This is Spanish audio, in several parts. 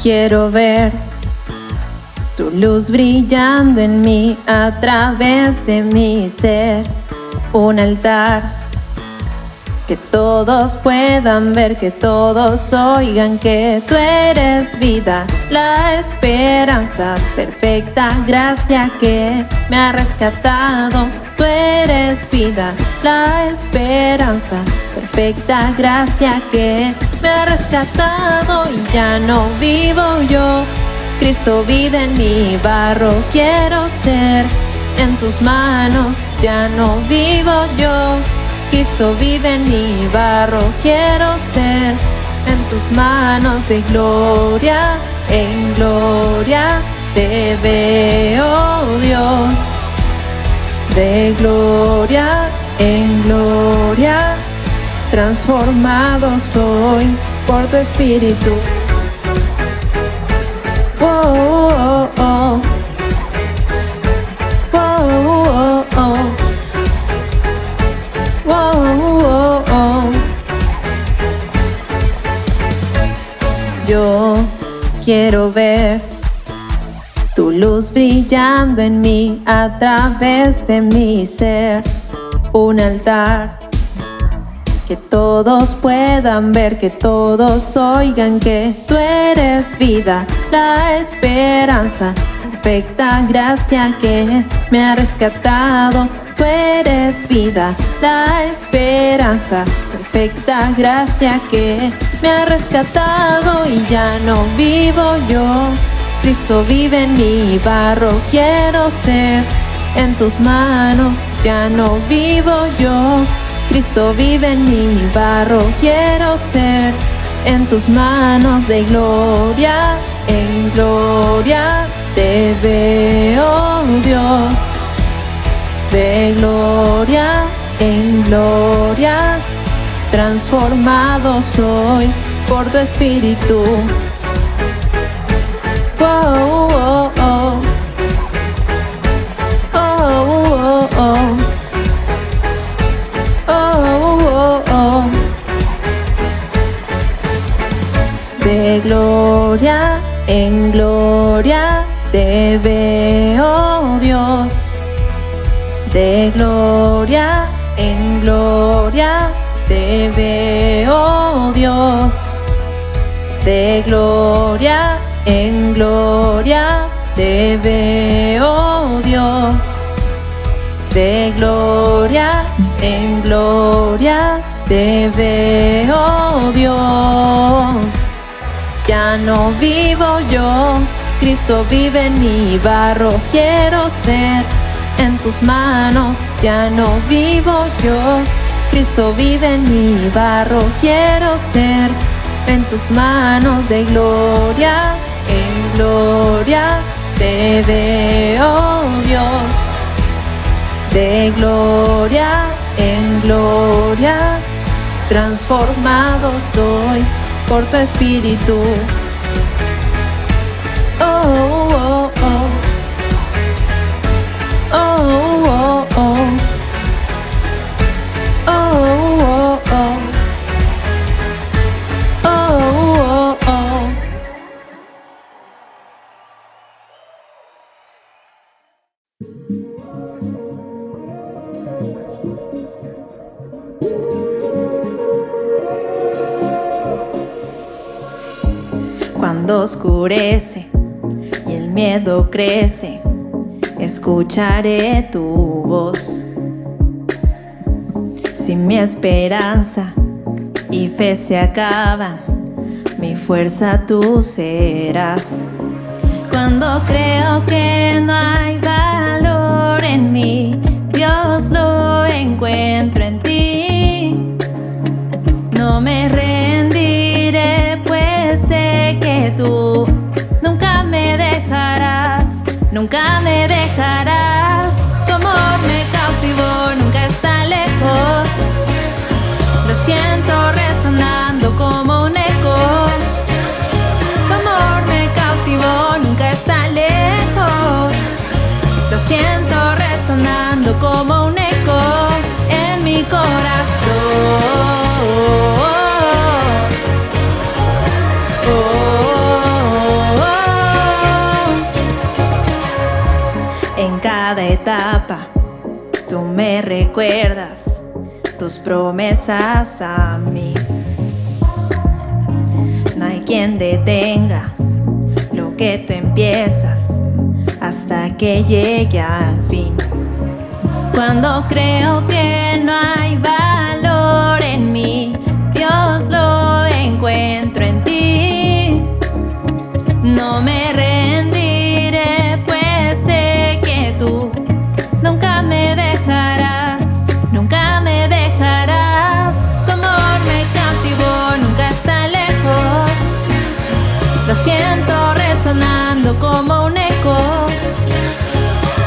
quiero ver tu luz brillando en mí a través de mi ser. Un altar que todos puedan ver, que todos oigan que tú eres vida, la esperanza, perfecta gracia que me ha rescatado. Tú eres vida, la esperanza, perfecta gracia que me ha rescatado. Y ya no vivo yo, Cristo vive en mi barro, quiero ser en tus manos. Ya no vivo yo, Cristo vive en mi barro, quiero ser en tus manos. De gloria en gloria te veo, Dios. De gloria en gloria transformado soy por tu espíritu. Oh, oh, oh. Oh, oh, oh. Oh, oh, oh. Yo quiero ver tu luz brillando en mí a través de mi ser. Un altar que todos puedan ver, que todos oigan que tú eres vida, la esperanza, perfecta gracia que me ha rescatado. Tú eres vida, la esperanza, perfecta gracia que me ha rescatado. Y ya no vivo yo, Cristo vive en mi barro, quiero ser en tus manos. Ya no vivo yo, Cristo vive en mi barro, quiero ser en tus manos. De gloria en gloria te veo, Dios. De gloria en gloria transformado soy por tu espíritu. Oh, oh, oh. Oh, oh, oh. Oh, oh, oh. De gloria en gloria te veo, Dios. De gloria en gloria te veo, Dios. De gloria en gloria te veo, Dios. De gloria en gloria te veo, Dios. Ya no vivo yo, Cristo vive en mi barro, quiero ser en tus manos. Ya no vivo yo, Cristo vive en mi barro, quiero ser en tus manos. De gloria en gloria te veo, Dios. De gloria en gloria transformado soy por tu espíritu. Oh, oh, oh. Oh, oh, oh. Oh, oh, oh. Oh, oh, oh. Cuando oscurece y el miedo crece, escucharé tu voz. Si mi esperanza y fe se acaban, mi fuerza tú serás. Cuando creo que no hay valor en mí, Dios lo encuentro en ti. No me rendiré, pues sé que tú nunca me dejarás, nunca me dejarás. Tu amor me cautivó, nunca está lejos. Lo siento resonando como un eco. Tu amor me cautivó, nunca está lejos. Lo siento resonando como un eco en mi corazón. Oh, oh, oh. me recuerdas tus promesas a mí. No hay quien detenga lo que tú empiezas hasta que llegue al fin. Cuando creo que no hay valor en mí, Dios, lo encuentro en ti. No me rendiré, pues sé que tú nunca me dejarás, nunca me dejarás. Tu amor me cautivó, nunca está lejos. Lo siento resonando como un eco.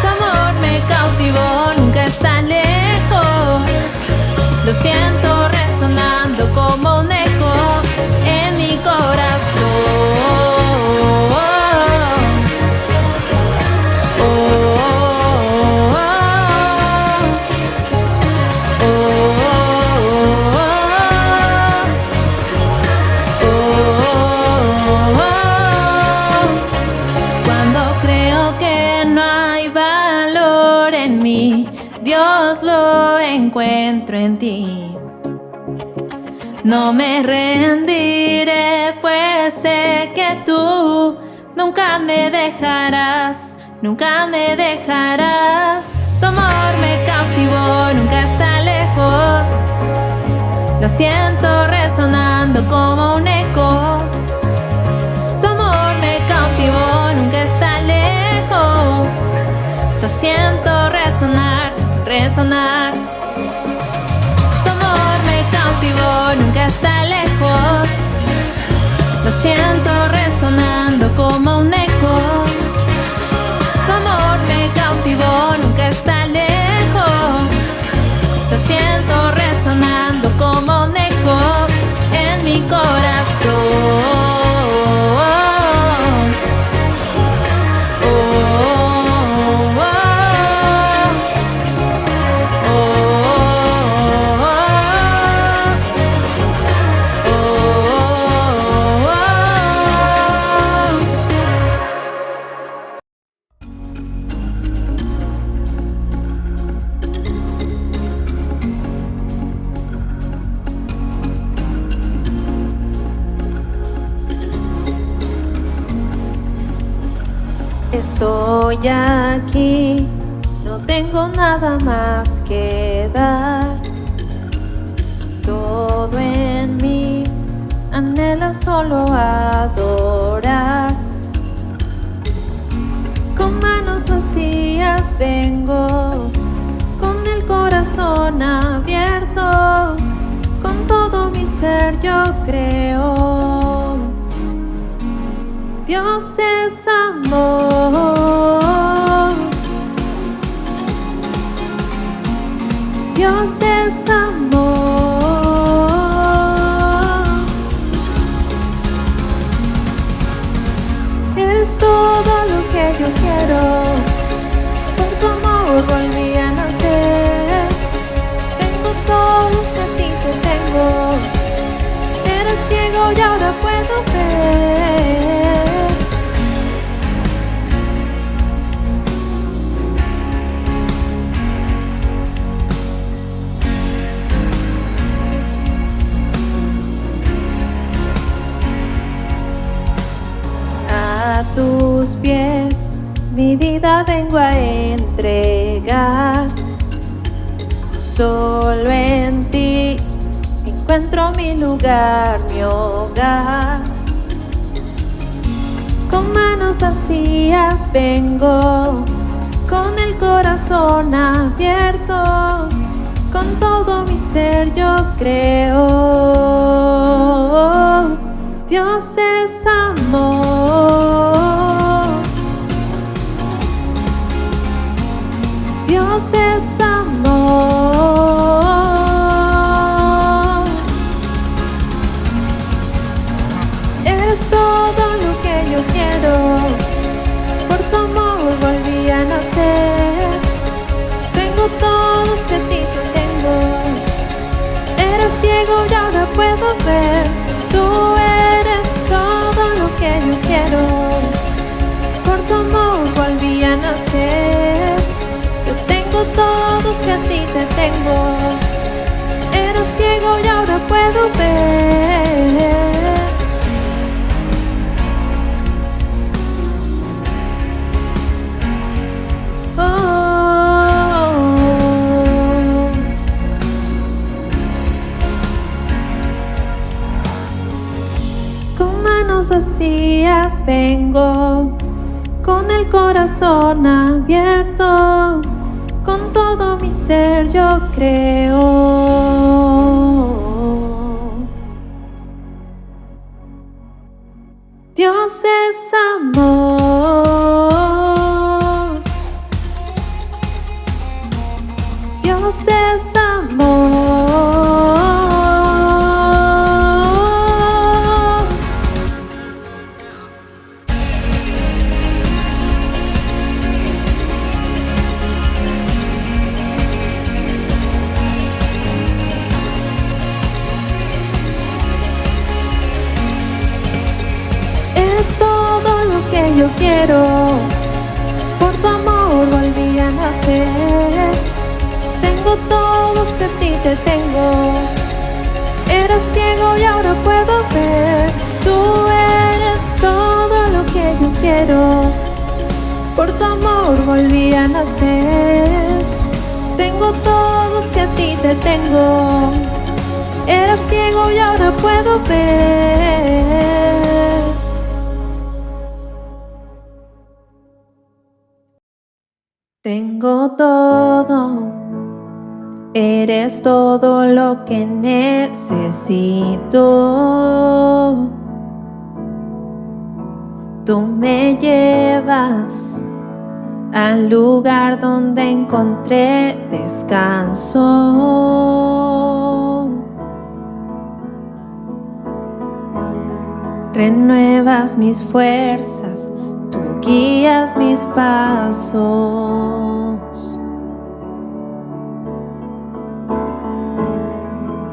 Tu amor me cautivó, nunca está lejos. Lo siento resonando como un eco en mi corazón. Dios, lo encuentro en ti. No me rendiré, pues sé que tú nunca me dejarás, nunca me dejarás. Tu amor me cautivó, nunca está lejos. Lo siento resonando como un eco. Tu amor me cautivó, nunca está lejos. Lo siento resonar, resonar. Tu amor me cautivó, nunca está lejos. Lo siento resonando como un eco. Tu amor me cautivó, nunca está lejos. Lo siento resonando como un eco en mi corazón. Estoy aquí, no tengo nada más que dar. Todo en mí anhela solo adorar. Con manos vacías vengo, con el corazón abierto. Con todo mi ser yo creo. Dios es amor. Dios es amor. Eres todo lo que yo quiero. Por tu amor volví a nacer. Tengo todo, si a ti te tengo. Era ciego y ahora puedo ver. A tus pies mi vida vengo a entregar. Solo en ti encuentro mi lugar, mi hogar. Con manos vacías vengo, con el corazón abierto. Con todo mi ser yo creo. Dios es amor. Dios es amor. Eres todo lo que yo quiero. Por tu amor volví a nacer. Tengo todo, si a ti te tengo. Era ciego y ahora puedo ver. Tú eres todo lo que yo quiero. Por tu amor volví a nacer. Yo tengo todo, si a ti te tengo. Era ciego y ahora puedo ver. Con manos vacías vengo, con el corazón abierto, con todo mi ser yo creo. Dios es amor. Dios es amor. Es todo lo que yo quiero. Por tu amor volví a nacer. Tengo todo, si a ti te tengo. Era ciego y ahora puedo ver. Tú eres todo lo que yo quiero. Por tu amor volví a nacer. Tengo todo, si a ti te tengo. Era ciego y ahora puedo ver. Tengo todo, eres todo lo que necesito. Tú me llevas al lugar donde encontré descanso. Renuevas mis fuerzas, tú guías mis pasos.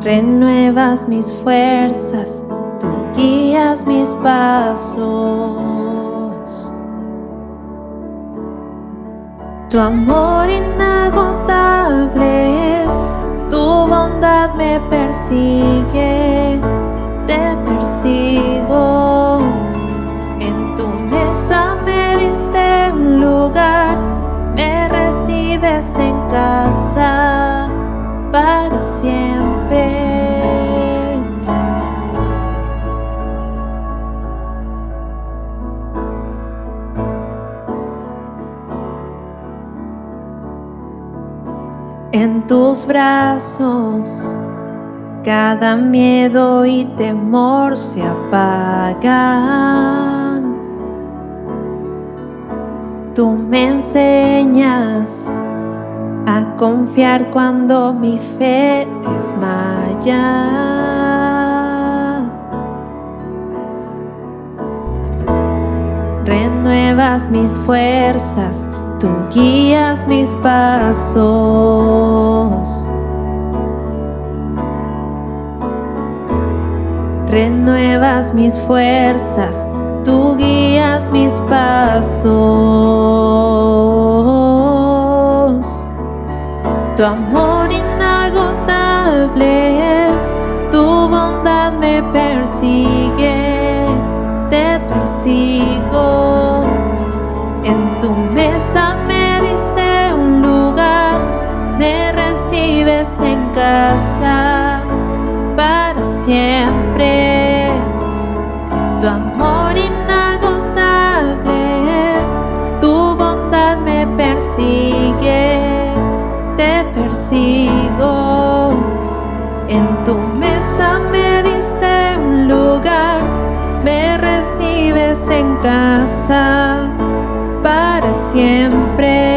Renuevas mis fuerzas, tú guías mis pasos. Tu amor inagotable es, tu bondad me persigue, te persigo. En tu mesa me diste un lugar, me recibes en casa para siempre. En tus brazos cada miedo y temor se apagan. Tú me enseñas a confiar cuando mi fe desmaya. Renuevas mis fuerzas, tú guías mis pasos. Renuevas mis fuerzas, tú guías mis pasos. Tu amor inagotable es, tu bondad me persigue, te persigo. En tu mesa me diste un lugar, me recibes en casa para siempre. Tu amor inagotable es, tu bondad me persigue, te persigo. En tu mesa me diste un lugar, me recibes en casa para siempre.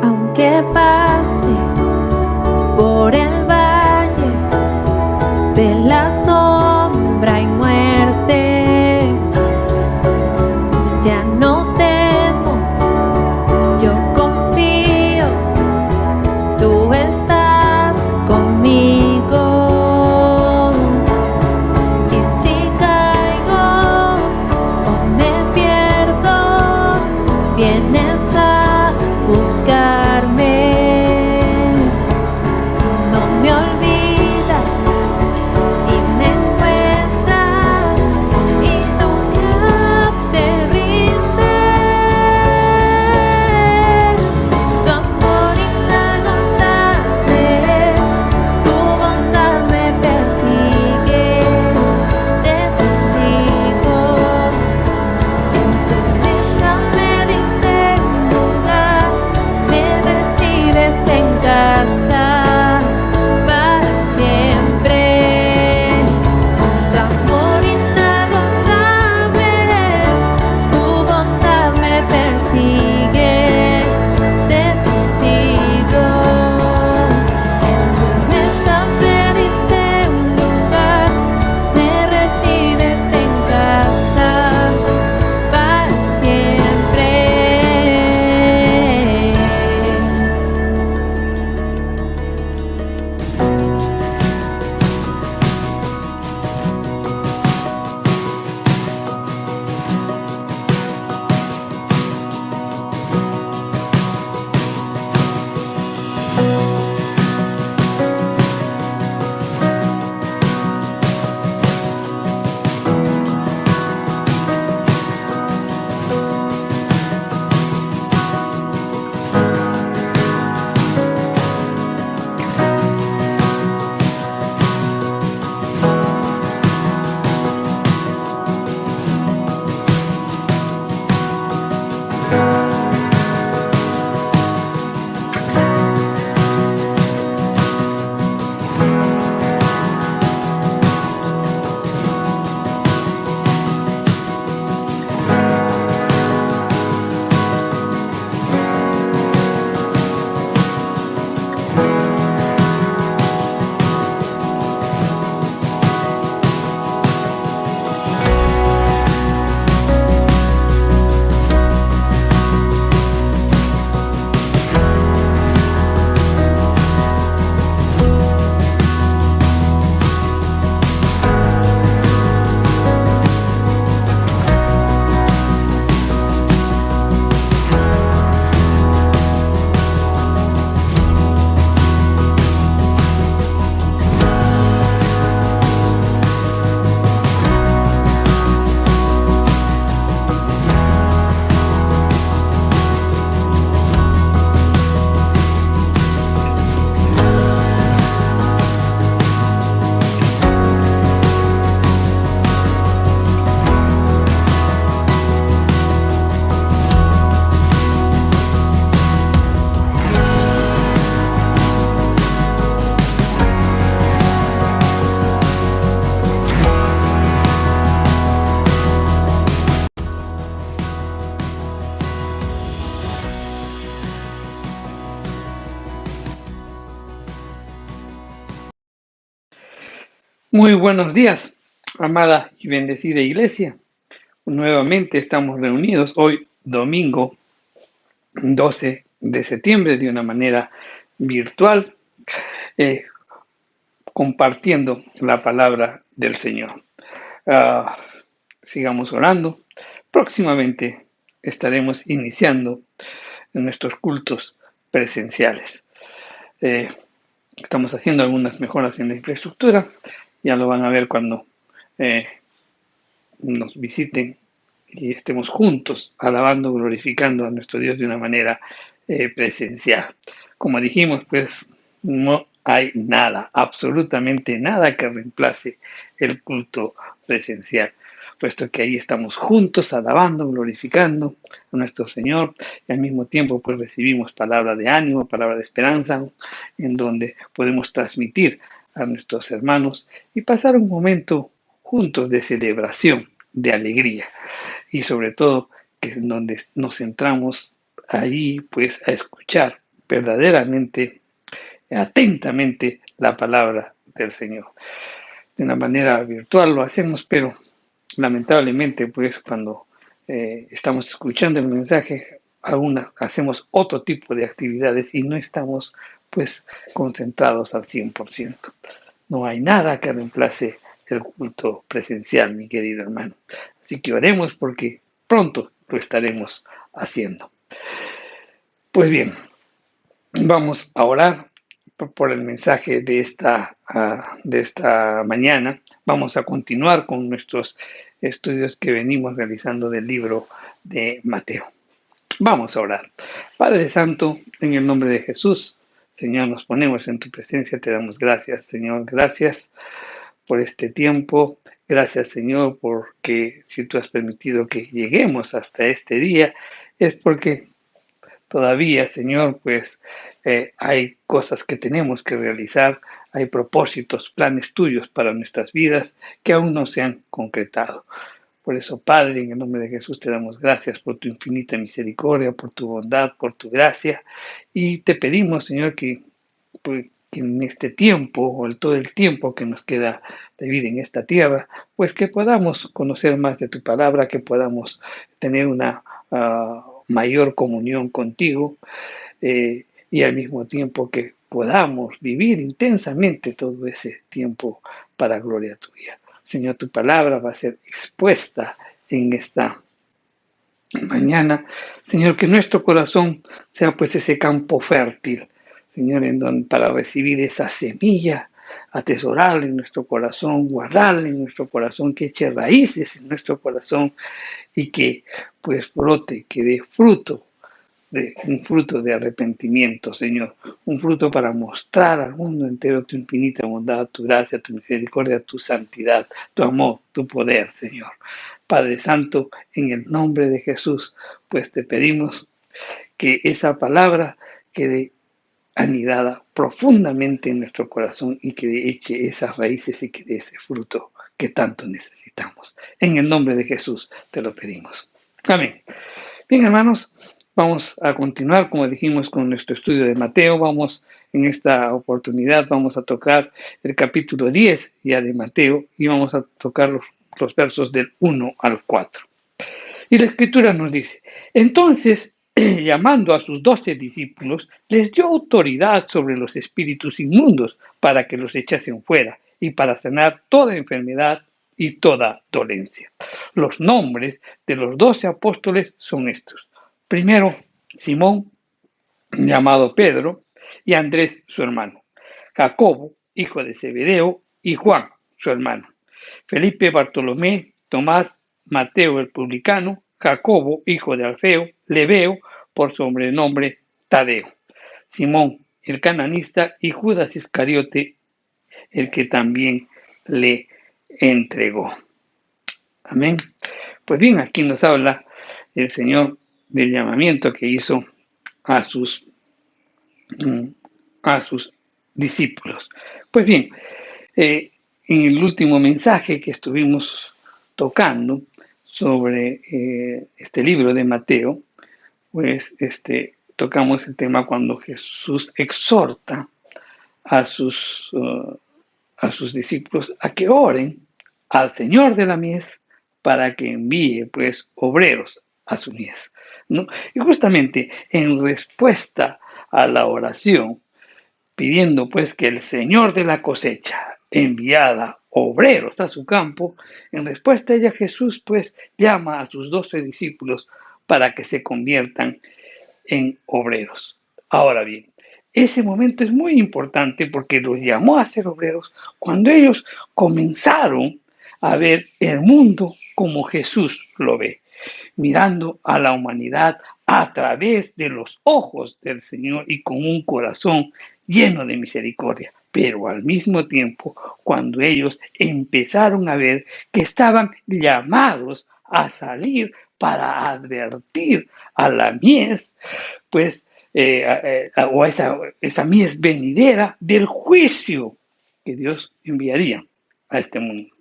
Aunque pase por el valle de la sombra y muerte, vienes a buscarme. No me olvidas y me encuentras y nunca te rindes. Tu amor inagotable es, tu bondad me persigue, te persigo. En tu mesa me diste un lugar, me recibes en casa para siempre. Tu amor inagotable es, tu bondad me persigue, te persigo. En tu mesa me diste un lugar, me recibes en casa para siempre. Muy buenos días, amada y bendecida iglesia. Nuevamente estamos reunidos hoy, domingo 12 de septiembre, de una manera virtual, eh, compartiendo la palabra del Señor. Ah, sigamos orando. Próximamente estaremos iniciando nuestros cultos presenciales. Eh, Estamos haciendo algunas mejoras en la infraestructura. Ya lo van a ver cuando nos visiten y estemos juntos alabando, glorificando a nuestro Dios de una manera presencial. Como dijimos, pues no hay nada, absolutamente nada que reemplace el culto presencial, puesto que ahí estamos juntos alabando, glorificando a nuestro Señor y al mismo tiempo pues recibimos palabra de ánimo, palabra de esperanza, en donde podemos transmitir a nuestros hermanos y pasar un momento juntos de celebración, de alegría y sobre todo que es donde nos centramos ahí pues a escuchar verdaderamente, atentamente la palabra del Señor. De una manera virtual lo hacemos, pero lamentablemente pues cuando estamos escuchando el mensaje aún hacemos otro tipo de actividades y no estamos pues concentrados al 100%. No hay nada que reemplace el culto presencial, mi querido hermano. Así que oremos porque pronto lo estaremos haciendo. Pues bien, vamos a orar por el mensaje de esta mañana. Vamos a continuar con nuestros estudios que venimos realizando del libro de Mateo. Vamos a orar. Padre Santo, en el nombre de Jesús, Señor, nos ponemos en tu presencia, te damos gracias, Señor, gracias por este tiempo, gracias, Señor, porque si tú has permitido que lleguemos hasta este día, es porque todavía, Señor, pues hay cosas que tenemos que realizar, hay propósitos, planes tuyos para nuestras vidas que aún no se han concretado. Por eso, Padre, en el nombre de Jesús te damos gracias por tu infinita misericordia, por tu bondad, por tu gracia. Y te pedimos, Señor, que en este tiempo, o todo el tiempo que nos queda de vida en esta tierra, pues que podamos conocer más de tu palabra, que podamos tener una mayor comunión contigo y al mismo tiempo que podamos vivir intensamente todo ese tiempo para gloria tuya. Señor, tu palabra va a ser expuesta en esta mañana. Señor, que nuestro corazón sea pues ese campo fértil, Señor, para recibir esa semilla, atesorarla en nuestro corazón, guardarla en nuestro corazón, que eche raíces en nuestro corazón y que pues brote, que dé fruto. Un fruto de arrepentimiento, Señor, un fruto para mostrar al mundo entero tu infinita bondad, tu gracia, tu misericordia, tu santidad, tu amor, tu poder, Señor. Padre Santo, en el nombre de Jesús, pues te pedimos que esa palabra quede anidada profundamente en nuestro corazón y que eche esas raíces y que dé ese fruto que tanto necesitamos. En el nombre de Jesús te lo pedimos. Amén. Bien, hermanos, vamos a continuar, como dijimos, con nuestro estudio de Mateo. En esta oportunidad, vamos a tocar el capítulo 10 ya de Mateo y vamos a tocar los versos del 1 al 4. Y la Escritura nos dice: entonces, llamando a sus 12 discípulos, les dio autoridad sobre los espíritus inmundos para que los echasen fuera y para sanar toda enfermedad y toda dolencia. Los nombres de los 12 apóstoles son estos. Primero, Simón, llamado Pedro, y Andrés, su hermano. Jacobo, hijo de Zebedeo, y Juan, su hermano. Felipe, Bartolomé, Tomás, Mateo el publicano, Jacobo, hijo de Alfeo, Lebeo, por sobrenombre Tadeo, Simón el cananista y Judas Iscariote, el que también le entregó. Amén. Pues bien, aquí nos habla el Señor del llamamiento que hizo a sus discípulos. Pues bien, en el último mensaje que estuvimos tocando sobre este libro de Mateo, pues tocamos el tema cuando Jesús exhorta a sus discípulos a que oren al Señor de la mies para que envíe pues obreros a su mies, ¿no? Y justamente en respuesta a la oración, pidiendo pues que el Señor de la cosecha enviara obreros a su campo, en respuesta a ella Jesús pues llama a sus 12 discípulos para que se conviertan en obreros. Ahora bien, ese momento es muy importante porque los llamó a ser obreros cuando ellos comenzaron a ver el mundo como Jesús lo ve, mirando a la humanidad a través de los ojos del Señor y con un corazón lleno de misericordia. Pero al mismo tiempo, cuando ellos empezaron a ver que estaban llamados a salir para advertir a la mies, pues, o a esa mies venidera del juicio que Dios enviaría a este mundo,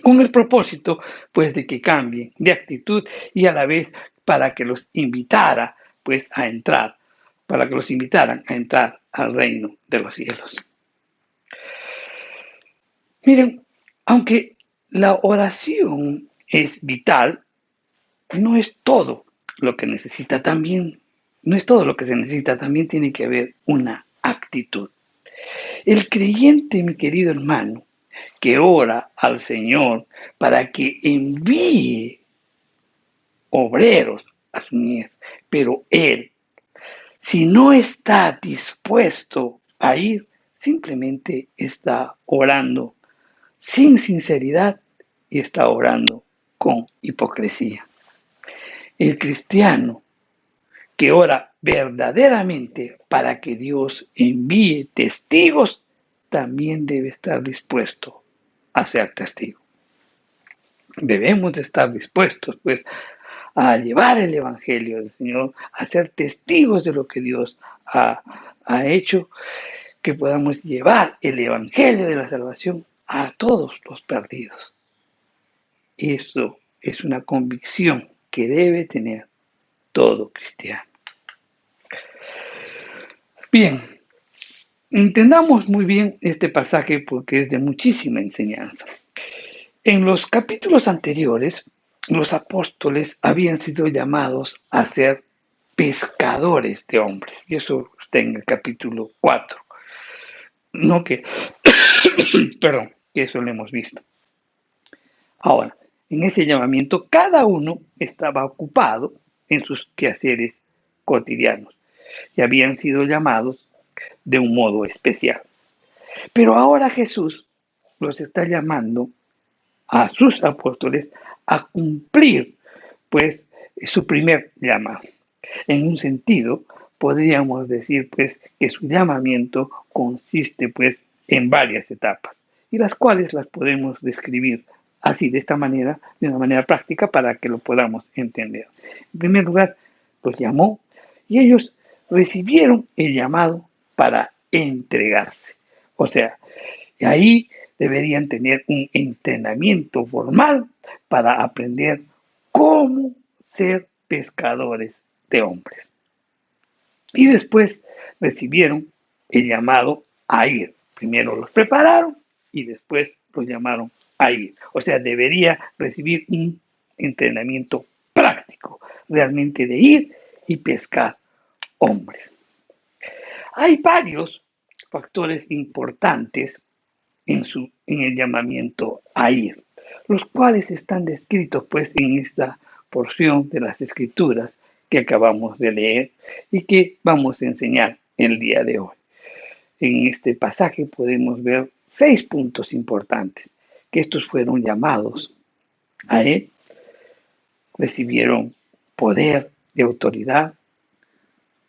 con el propósito pues de que cambien de actitud y a la vez para que los invitara pues a entrar, para que los invitaran a entrar al reino de los cielos. Miren, aunque la oración es vital, no es todo lo que necesita, también no es todo lo que se necesita, también tiene que haber una actitud. El creyente, mi querido hermano, que ora al Señor para que envíe obreros a su niñez. Pero él, si no está dispuesto a ir, simplemente está orando sin sinceridad y está orando con hipocresía. El cristiano que ora verdaderamente para que Dios envíe testigos, también debe estar dispuesto a ser testigo. Debemos de estar dispuestos, pues, a llevar el Evangelio del Señor, a ser testigos de lo que Dios ha hecho, que podamos llevar el Evangelio de la salvación a todos los perdidos. Eso es una convicción que debe tener todo cristiano. Bien, entendamos muy bien este pasaje porque es de muchísima enseñanza. En los capítulos anteriores, los apóstoles habían sido llamados a ser pescadores de hombres, y eso está en el capítulo 4. No que, perdón, que eso lo hemos visto. Ahora, en ese llamamiento, cada uno estaba ocupado en sus quehaceres cotidianos y habían sido llamados de un modo especial. Pero ahora Jesús los está llamando a sus apóstoles a cumplir, pues, su primer llamado. En un sentido, podríamos decir, pues, que su llamamiento consiste, pues, en varias etapas, y las cuales las podemos describir así, de esta manera, de una manera práctica, para que lo podamos entender. En primer lugar, los llamó y ellos recibieron el llamado para entregarse. O sea, ahí deberían tener un entrenamiento formal para aprender cómo ser pescadores de hombres. Y después recibieron el llamado a ir. Primero los prepararon y después los llamaron a ir. O sea, debería recibir un entrenamiento práctico, realmente de ir y pescar hombres. Hay varios factores importantes en el llamamiento a ir, los cuales están descritos pues en esta porción de las Escrituras que acabamos de leer y que vamos a enseñar el día de hoy. En este pasaje podemos ver 6 puntos importantes, que estos fueron llamados a él, recibieron poder y autoridad.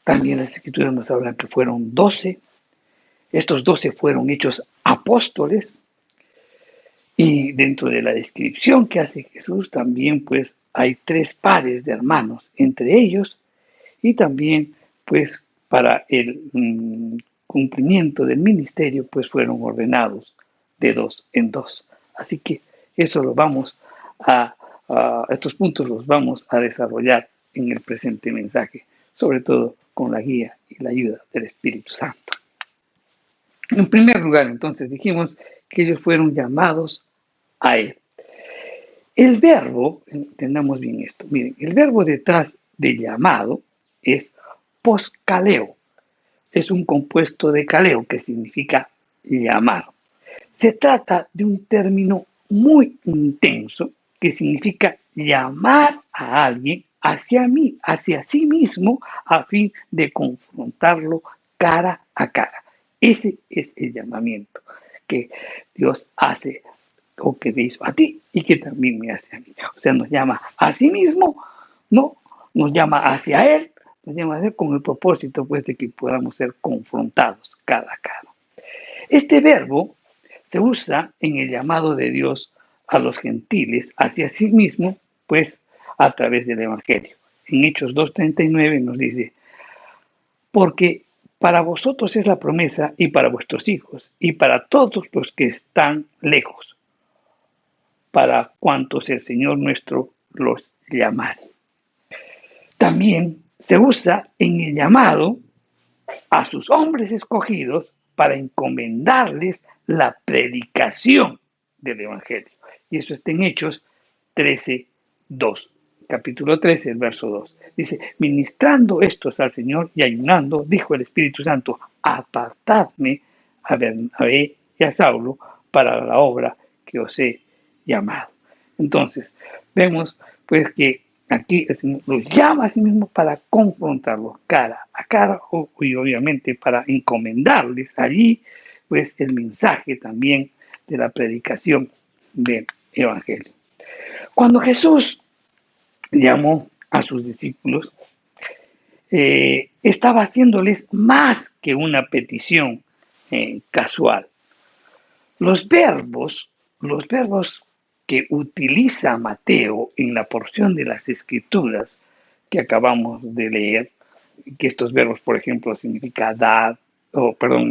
También las Escrituras nos hablan que fueron 12. Estos 12 fueron hechos apóstoles. Y dentro de la descripción que hace Jesús también pues hay 3 pares de hermanos entre ellos, y también pues para el cumplimiento del ministerio pues fueron ordenados de 2 en 2. Así que eso lo vamos estos puntos los vamos a desarrollar en el presente mensaje, sobre todo con la guía y la ayuda del Espíritu Santo. En primer lugar, entonces, dijimos que ellos fueron llamados a él. El verbo, entendamos bien esto, miren, el verbo detrás de llamado es poskaleo. Es un compuesto de kaleo que significa llamar. Se trata de un término muy intenso que significa llamar a alguien hacia sí mismo a fin de confrontarlo cara a cara. Ese es el llamamiento que Dios hace o que te hizo a ti y que también me hace a mí. O sea, nos llama a sí mismo, ¿no? Nos llama hacia Él, nos llama a Él con el propósito pues de que podamos ser confrontados cara a cara. Este verbo se usa en el llamado de Dios a los gentiles hacia sí mismo, pues a través del Evangelio. En Hechos 2:39 nos dice, porque para vosotros es la promesa y para vuestros hijos y para todos los que están lejos, para cuantos el Señor nuestro los llamare. También se usa en el llamado a sus hombres escogidos para encomendarles la predicación del Evangelio. Y eso está en Hechos 13:2. Capítulo 13, el verso 2. Dice, ministrando estos al Señor y ayunando, dijo el Espíritu Santo, apartadme a Bernabé y a Saulo para la obra que os he llamado. Entonces, vemos pues que aquí el Señor los llama a sí mismo para confrontarlos cara a cara y obviamente para encomendarles allí pues el mensaje también de la predicación del Evangelio. Cuando Jesús llamó a sus discípulos, estaba haciéndoles más que una petición casual. Los verbos que utiliza Mateo en la porción de las Escrituras que acabamos de leer, que estos verbos, por ejemplo, significa dar,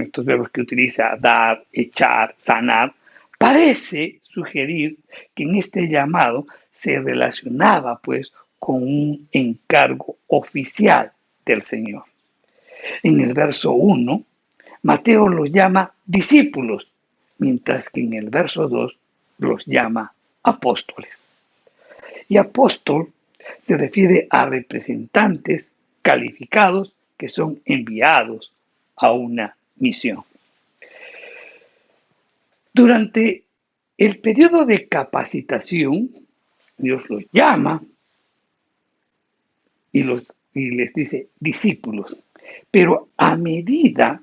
estos verbos que utiliza dar, echar, sanar, parece sugerir que en este llamado se relacionaba pues con un encargo oficial del Señor. En el verso 1, Mateo los llama discípulos, mientras que en el verso 2 los llama apóstoles. Y apóstol se refiere a representantes calificados que son enviados a una misión. Durante el periodo de capacitación, Dios los llama y les dice discípulos, pero a medida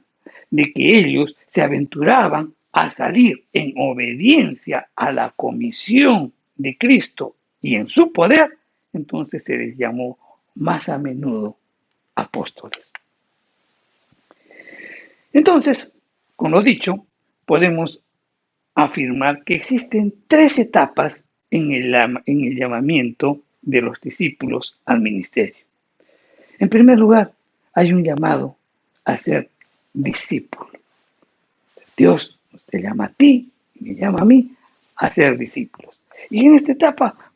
de que ellos se aventuraban a salir en obediencia a la comisión de Cristo y en su poder, entonces se les llamó más a menudo apóstoles. Entonces, con lo dicho, podemos afirmar que existen 3 etapas en el llamamiento de los discípulos al ministerio. En primer lugar, hay un llamado a ser discípulo. Dios te llama a ti, me llama a mí a ser discípulos. Y en esta etapa,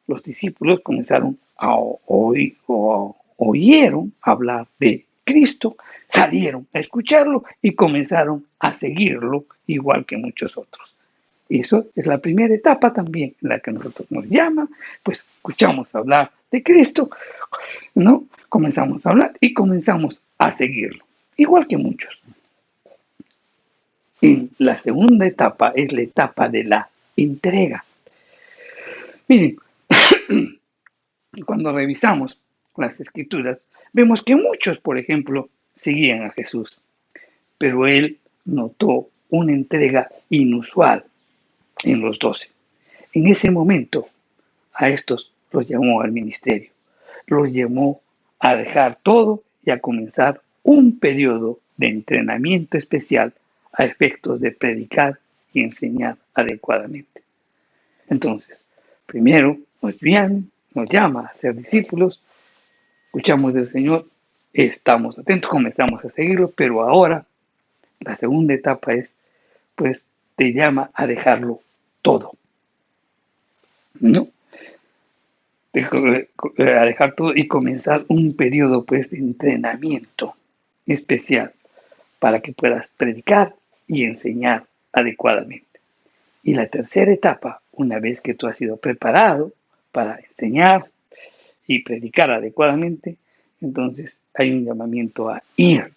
los discípulos comenzaron a oír o oyeron hablar de Cristo, salieron a escucharlo y comenzaron a seguirlo igual que muchos otros. Y eso es la primera etapa también en la que nosotros nos llaman, pues escuchamos hablar de Cristo, ¿no? Comenzamos a hablar y comenzamos a seguirlo, igual que muchos. Y la segunda etapa es la etapa de la entrega. Miren, cuando revisamos las Escrituras, vemos que muchos, por ejemplo, seguían a Jesús, pero él notó una entrega inusual en los 12. En ese momento, a estos los llamó al ministerio, los llamó a dejar todo y a comenzar un periodo de entrenamiento especial a efectos de predicar y enseñar adecuadamente. Entonces, primero nos llama a ser discípulos, escuchamos del Señor, estamos atentos, comenzamos a seguirlo, pero ahora la segunda etapa es, pues, te llama a dejarlo todo, ¿no? A dejar todo y comenzar un periodo, pues, de entrenamiento especial para que puedas predicar y enseñar adecuadamente. Y la tercera etapa, una vez que tú has sido preparado para enseñar y predicar adecuadamente, entonces hay un llamamiento a ir.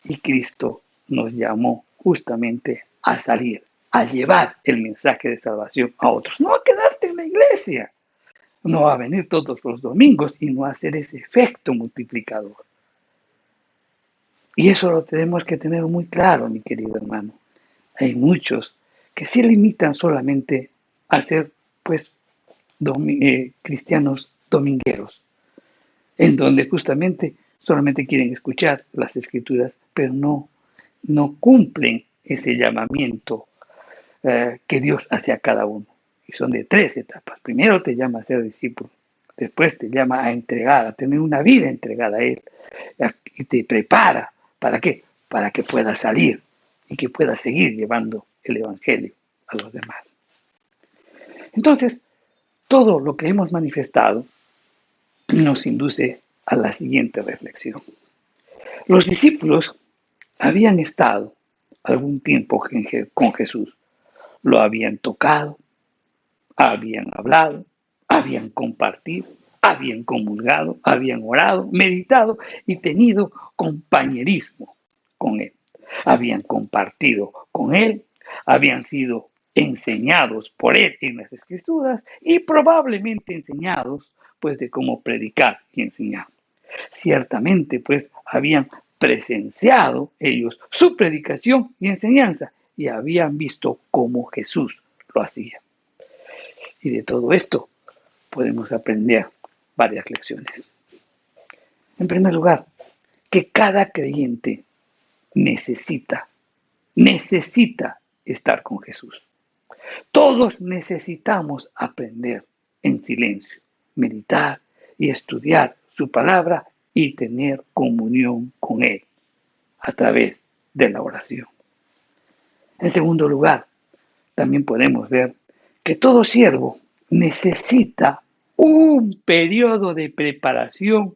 Y Cristo nos llamó justamente a salir, a llevar el mensaje de salvación a otros. No a quedarte en la iglesia, no a venir todos los domingos y no a hacer ese efecto multiplicador. Y eso lo tenemos que tener muy claro, mi querido hermano. Hay muchos que se limitan solamente a ser, pues, cristianos domingueros, en donde justamente solamente quieren escuchar las Escrituras, pero no cumplen ese llamamiento que Dios hace a cada uno. Y son de 3 etapas. Primero te llama a ser discípulo, después te llama a entregar, a tener una vida entregada a Él, y te prepara. ¿Para qué? Para que puedas salir y que puedas seguir llevando el Evangelio a los demás. Entonces, todo lo que hemos manifestado nos induce a la siguiente reflexión. Los discípulos habían estado algún tiempo con Jesús, lo habían tocado, habían hablado, habían compartido, habían comulgado, habían orado, meditado y tenido compañerismo con Él. Habían compartido con Él, habían sido enseñados por él en las Escrituras y probablemente enseñados pues de cómo predicar y enseñar. Ciertamente pues habían presenciado ellos su predicación y enseñanza y habían visto cómo Jesús lo hacía. Y de todo esto podemos aprender varias lecciones. En primer lugar, que cada creyente necesita estar con Jesús. Todos necesitamos aprender en silencio, meditar y estudiar su palabra y tener comunión con Él a través de la oración. En segundo lugar, también podemos ver que todo siervo necesita un periodo de preparación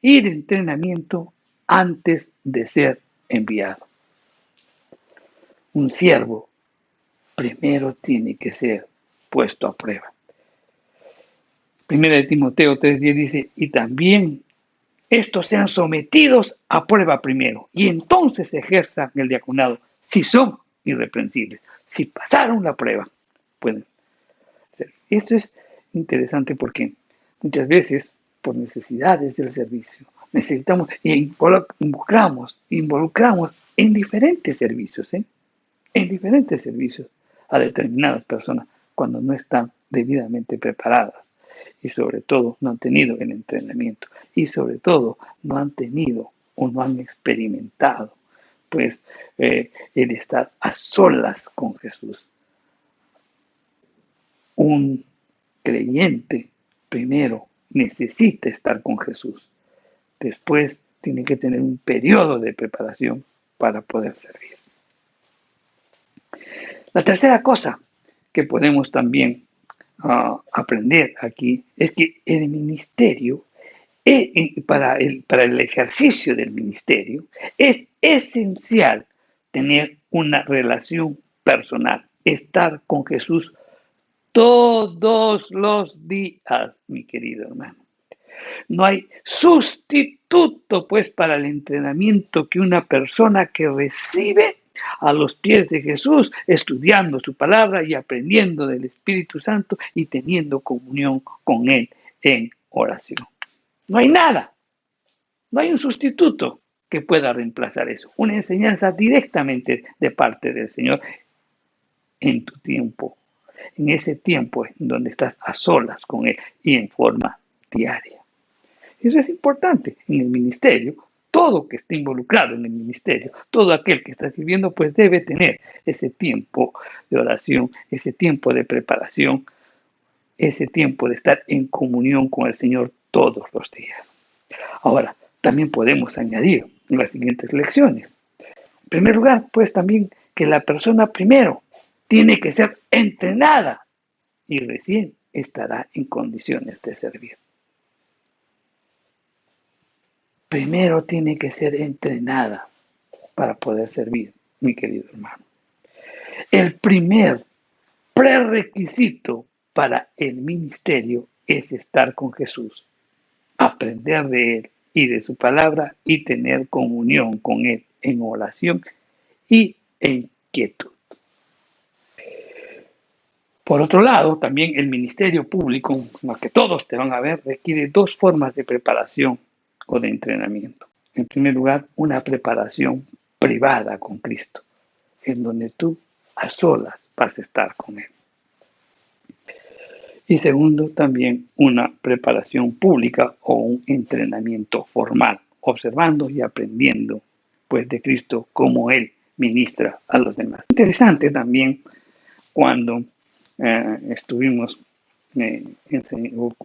y de entrenamiento antes de ser enviado. Un siervo primero tiene que ser puesto a prueba. Primera de Timoteo 3:10 dice, y también estos sean sometidos a prueba primero, y entonces ejerzan el diaconado, si son irreprensibles, si pasaron la prueba, pueden ser. Esto es interesante porque muchas veces, por necesidades del servicio, necesitamos y involucramos en diferentes servicios, a determinadas personas cuando no están debidamente preparadas y sobre todo no han tenido el entrenamiento y sobre todo no han tenido o no han experimentado pues el estar a solas con Jesús. Un creyente primero necesita estar con Jesús, después tiene que tener un periodo de preparación para poder servir. La tercera cosa que podemos también aprender aquí es que el ministerio, para el ejercicio del ministerio, es esencial tener una relación personal, estar con Jesús todos los días, mi querido hermano. No hay sustituto, pues, para el entrenamiento que una persona que recibe a los pies de Jesús, estudiando su palabra y aprendiendo del Espíritu Santo y teniendo comunión con Él en oración. No hay nada, no hay un sustituto que pueda reemplazar eso. Una enseñanza directamente de parte del Señor en tu tiempo, en ese tiempo en donde estás a solas con Él y en forma diaria. Eso es importante en el ministerio. Todo que esté involucrado en el ministerio, todo aquel que está sirviendo, pues debe tener ese tiempo de oración, ese tiempo de preparación, ese tiempo de estar en comunión con el Señor todos los días. Ahora, también podemos añadir en las siguientes lecciones. En primer lugar, pues también que la persona primero tiene que ser entrenada y recién estará en condiciones de servir. Primero tiene que ser entrenada para poder servir, mi querido hermano. El primer prerequisito para el ministerio es estar con Jesús, aprender de Él y de su palabra y tener comunión con Él en oración y en quietud. Por otro lado, también el ministerio público, lo que todos te van a ver, requiere dos formas de preparación o de entrenamiento. En primer lugar, una preparación privada con Cristo, en donde tú a solas vas a estar con Él. Y segundo, también una preparación pública o un entrenamiento formal, observando y aprendiendo pues de Cristo cómo Él ministra a los demás. Interesante también cuando estuvimos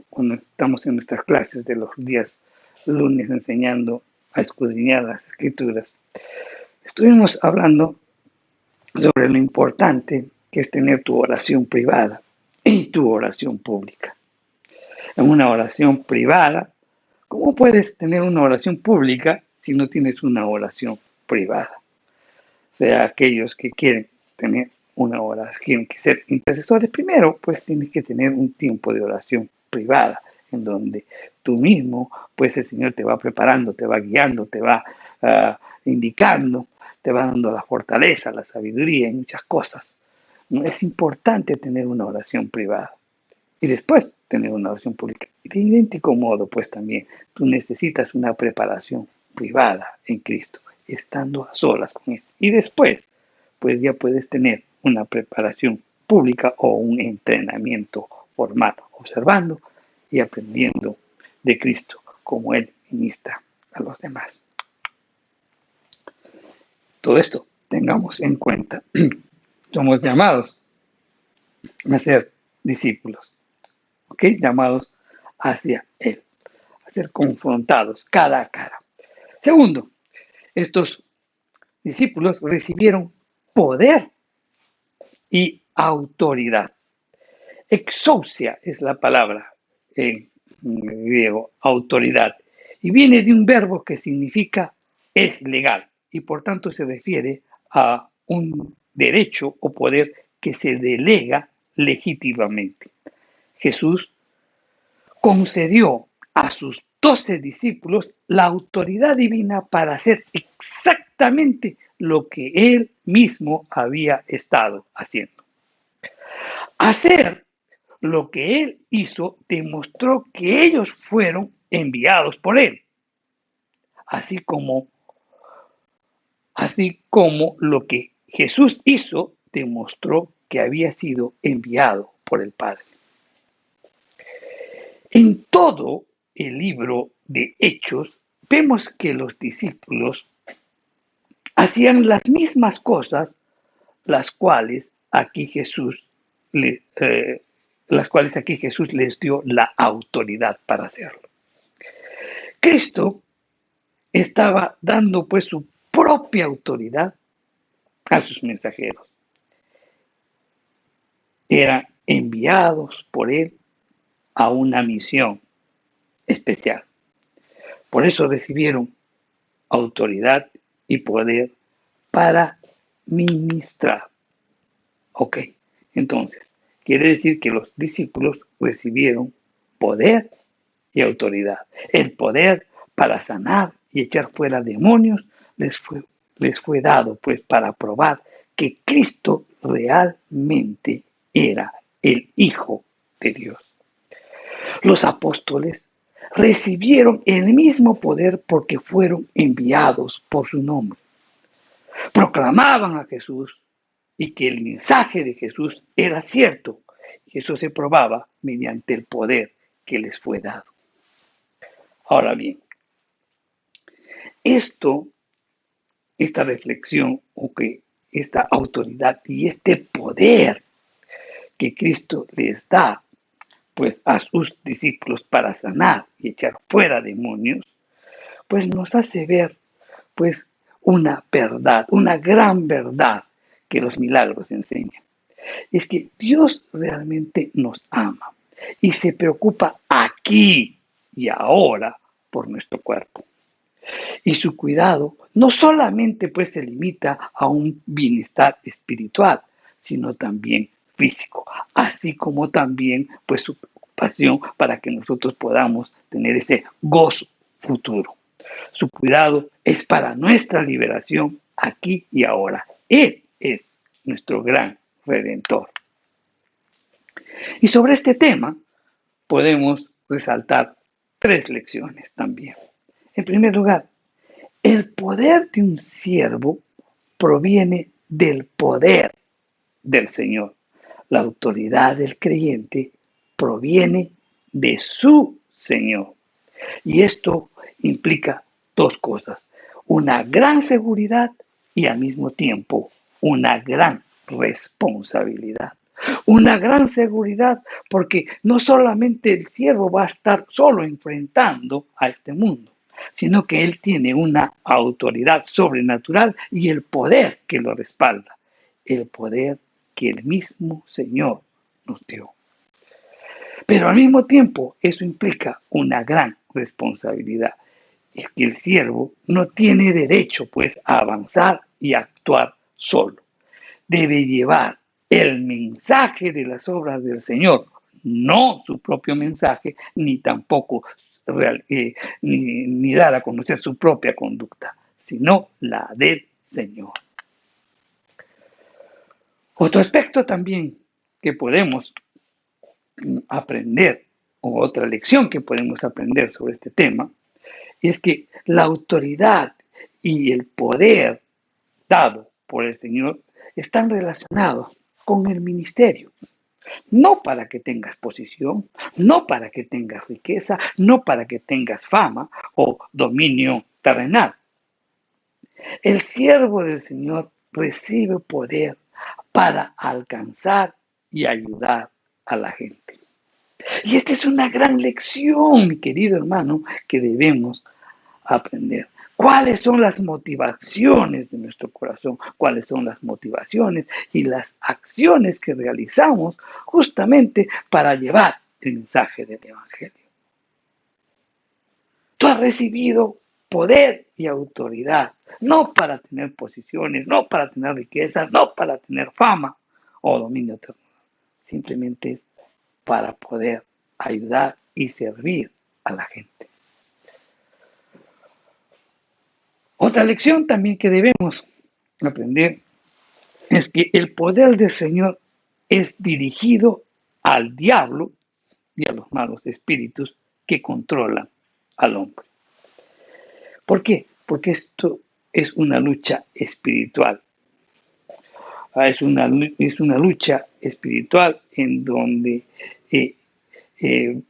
cuando estamos en nuestras clases de los días lunes enseñando a escudriñar las Escrituras, estuvimos hablando sobre lo importante que es tener tu oración privada y tu oración pública. En una oración privada, ¿cómo puedes tener una oración pública si no tienes una oración privada? O sea, aquellos que quieren tener una oración, quieren ser intercesores, primero pues tienes que tener un tiempo de oración privada, en donde tú mismo, pues el Señor te va preparando, te va guiando, te va indicando, te va dando la fortaleza, la sabiduría y muchas cosas Es importante tener una oración privada y después tener una oración pública. Y de idéntico modo, pues también tú necesitas una preparación privada en Cristo, estando a solas con Él. Y después, pues ya puedes tener una preparación pública o un entrenamiento formal, observando y aprendiendo de Cristo como Él ministra a los demás. Todo esto tengamos en cuenta. Somos llamados a ser discípulos, ¿ok? Llamados hacia Él, a ser confrontados cara a cara. Segundo, estos discípulos recibieron poder y autoridad. Exousia es la palabra en griego, autoridad, y viene de un verbo que significa es legal y por tanto se refiere a un derecho o poder que se delega legítimamente. Jesús concedió a sus 12 discípulos la autoridad divina para hacer exactamente lo que él mismo había estado haciendo. Hacer lo que él hizo demostró que ellos fueron enviados por él, así como lo que Jesús hizo demostró que había sido enviado por el Padre. En todo el libro de Hechos vemos que los discípulos hacían las mismas cosas, las cuales aquí Jesús les dio la autoridad para hacerlo. Cristo estaba dando pues su propia autoridad a sus mensajeros. Eran enviados por él a una misión especial. Por eso recibieron autoridad y poder para ministrar. Ok, entonces, quiere decir que los discípulos recibieron poder y autoridad. El poder para sanar y echar fuera demonios les fue dado pues para probar que Cristo realmente era el Hijo de Dios. Los apóstoles recibieron el mismo poder porque fueron enviados por su nombre. Proclamaban a Jesús y que el mensaje de Jesús era cierto. Y eso se probaba mediante el poder que les fue dado. Ahora bien, esta reflexión o que esta autoridad y este poder que Cristo les da pues a sus discípulos para sanar y echar fuera demonios, pues nos hace ver pues una verdad, una gran verdad que los milagros enseñan. Es que Dios realmente nos ama y se preocupa aquí y ahora por nuestro cuerpo. Y su cuidado no solamente pues se limita a un bienestar espiritual, sino también físico, así como también pues su preocupación para que nosotros podamos tener ese gozo futuro. Su cuidado es para nuestra liberación aquí y ahora. Él es nuestro gran Redentor. Y sobre este tema podemos resaltar 3 lecciones también. En primer lugar, el poder de un siervo proviene del poder del Señor. La autoridad del creyente proviene de su Señor. Y esto implica 2 cosas, una gran seguridad y al mismo tiempo una gran responsabilidad. Una gran seguridad porque no solamente el siervo va a estar solo enfrentando a este mundo, sino que él tiene una autoridad sobrenatural y el poder que lo respalda, el poder que el mismo Señor nos dio. Pero al mismo tiempo eso implica una gran responsabilidad. Es que el siervo no tiene derecho pues a avanzar y a actuar solo. Debe llevar el mensaje de las obras del Señor, no su propio mensaje, ni tampoco ni dar a conocer su propia conducta, sino la del Señor. Otro aspecto también que podemos aprender, o otra lección que podemos aprender sobre este tema, es que la autoridad y el poder dado por el Señor están relacionados con el ministerio. No para que tengas posición, no para que tengas riqueza, no para que tengas fama o dominio terrenal. El siervo del Señor recibe poder para alcanzar y ayudar a la gente. Y esta es una gran lección, mi querido hermano, que debemos aprender. ¿Cuáles son las motivaciones de nuestro corazón? ¿Cuáles son las motivaciones y las acciones que realizamos justamente para llevar el mensaje del Evangelio? Tú has recibido poder y autoridad, no para tener posiciones, no para tener riquezas, no para tener fama o dominio terrenal. Simplemente es para poder ayudar y servir a la gente. Otra lección también que debemos aprender es que el poder del Señor es dirigido al diablo y a los malos espíritus que controlan al hombre. ¿Por qué? Porque esto es una lucha espiritual. Es una lucha espiritual en donde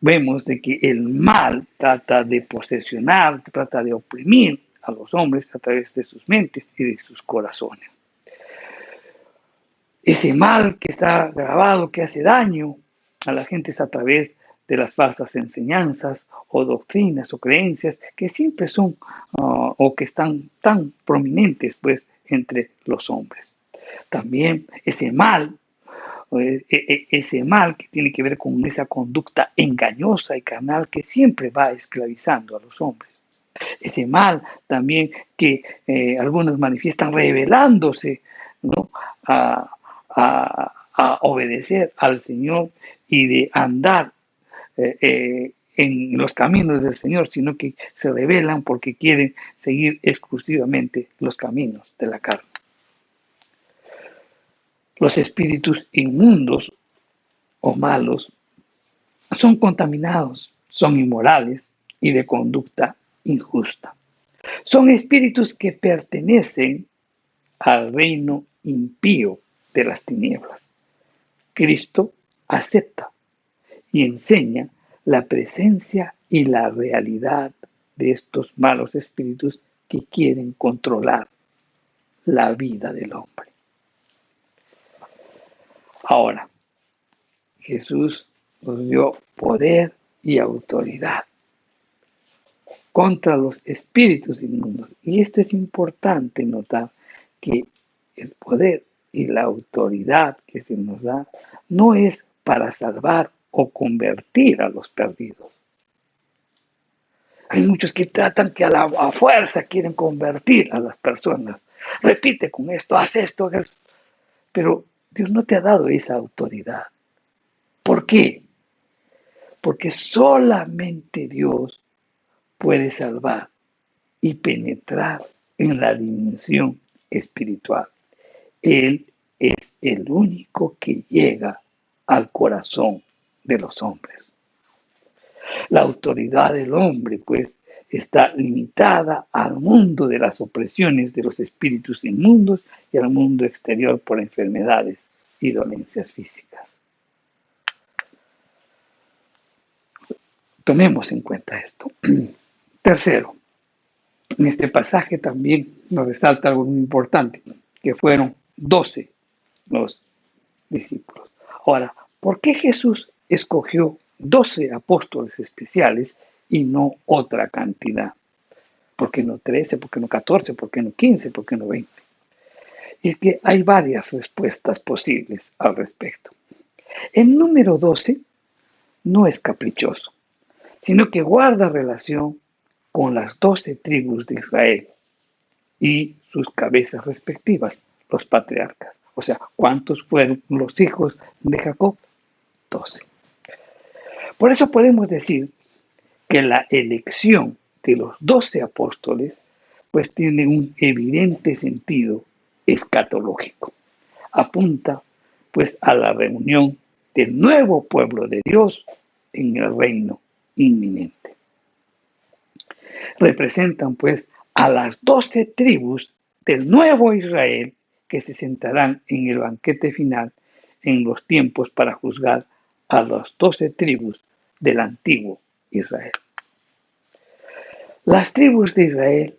vemos de que el mal trata de posesionar, trata de oprimir a los hombres a través de sus mentes y de sus corazones. Ese mal que está grabado, que hace daño a la gente, es a través de las falsas enseñanzas o doctrinas o creencias que siempre son o que están tan prominentes pues entre los hombres. También ese mal que tiene que ver con esa conducta engañosa y carnal que siempre va esclavizando a los hombres. Ese mal también que algunos manifiestan rebelándose, ¿no?, a obedecer al Señor y de andar en los caminos del Señor, sino que se rebelan porque quieren seguir exclusivamente los caminos de la carne. Los espíritus inmundos o malos son contaminados, son inmorales y de conducta injusta. Son espíritus que pertenecen al reino impío de las tinieblas. Cristo acepta y enseña la presencia y la realidad de estos malos espíritus que quieren controlar la vida del hombre. Ahora, Jesús nos dio poder y autoridad contra los espíritus inmundos. Y esto es importante notar, que el poder y la autoridad que se nos da no es para salvar o convertir a los perdidos. Hay muchos que tratan que a fuerza quieren convertir a las personas. Repite con esto, haz esto, pero Dios no te ha dado esa autoridad. ¿Por qué? Porque solamente Dios puede salvar y penetrar en la dimensión espiritual. Él es el único que llega al corazón de los hombres. La autoridad del hombre, pues, está limitada al mundo de las opresiones de los espíritus inmundos y al mundo exterior por enfermedades y dolencias físicas. Tomemos en cuenta esto. Tercero, en este pasaje también nos resalta algo muy importante, que fueron 12 los discípulos. Ahora, ¿por qué Jesús escogió 12 apóstoles especiales y no otra cantidad? ¿Por qué no 13? ¿Por qué no 14? ¿Por qué no 15? ¿Por qué no 20? Y es que hay varias respuestas posibles al respecto. El número 12 no es caprichoso, sino que guarda relación con las 12 tribus de Israel y sus cabezas respectivas, los patriarcas. O sea, ¿cuántos fueron los hijos de Jacob? 12. Por eso podemos decir que la elección de los 12 apóstoles tiene un evidente sentido escatológico. Apunta pues a la reunión del nuevo pueblo de Dios en el reino inminente. Representan pues a las 12 tribus del nuevo Israel que se sentarán en el banquete final en los tiempos para juzgar a las 12 tribus del antiguo Israel. Las tribus de Israel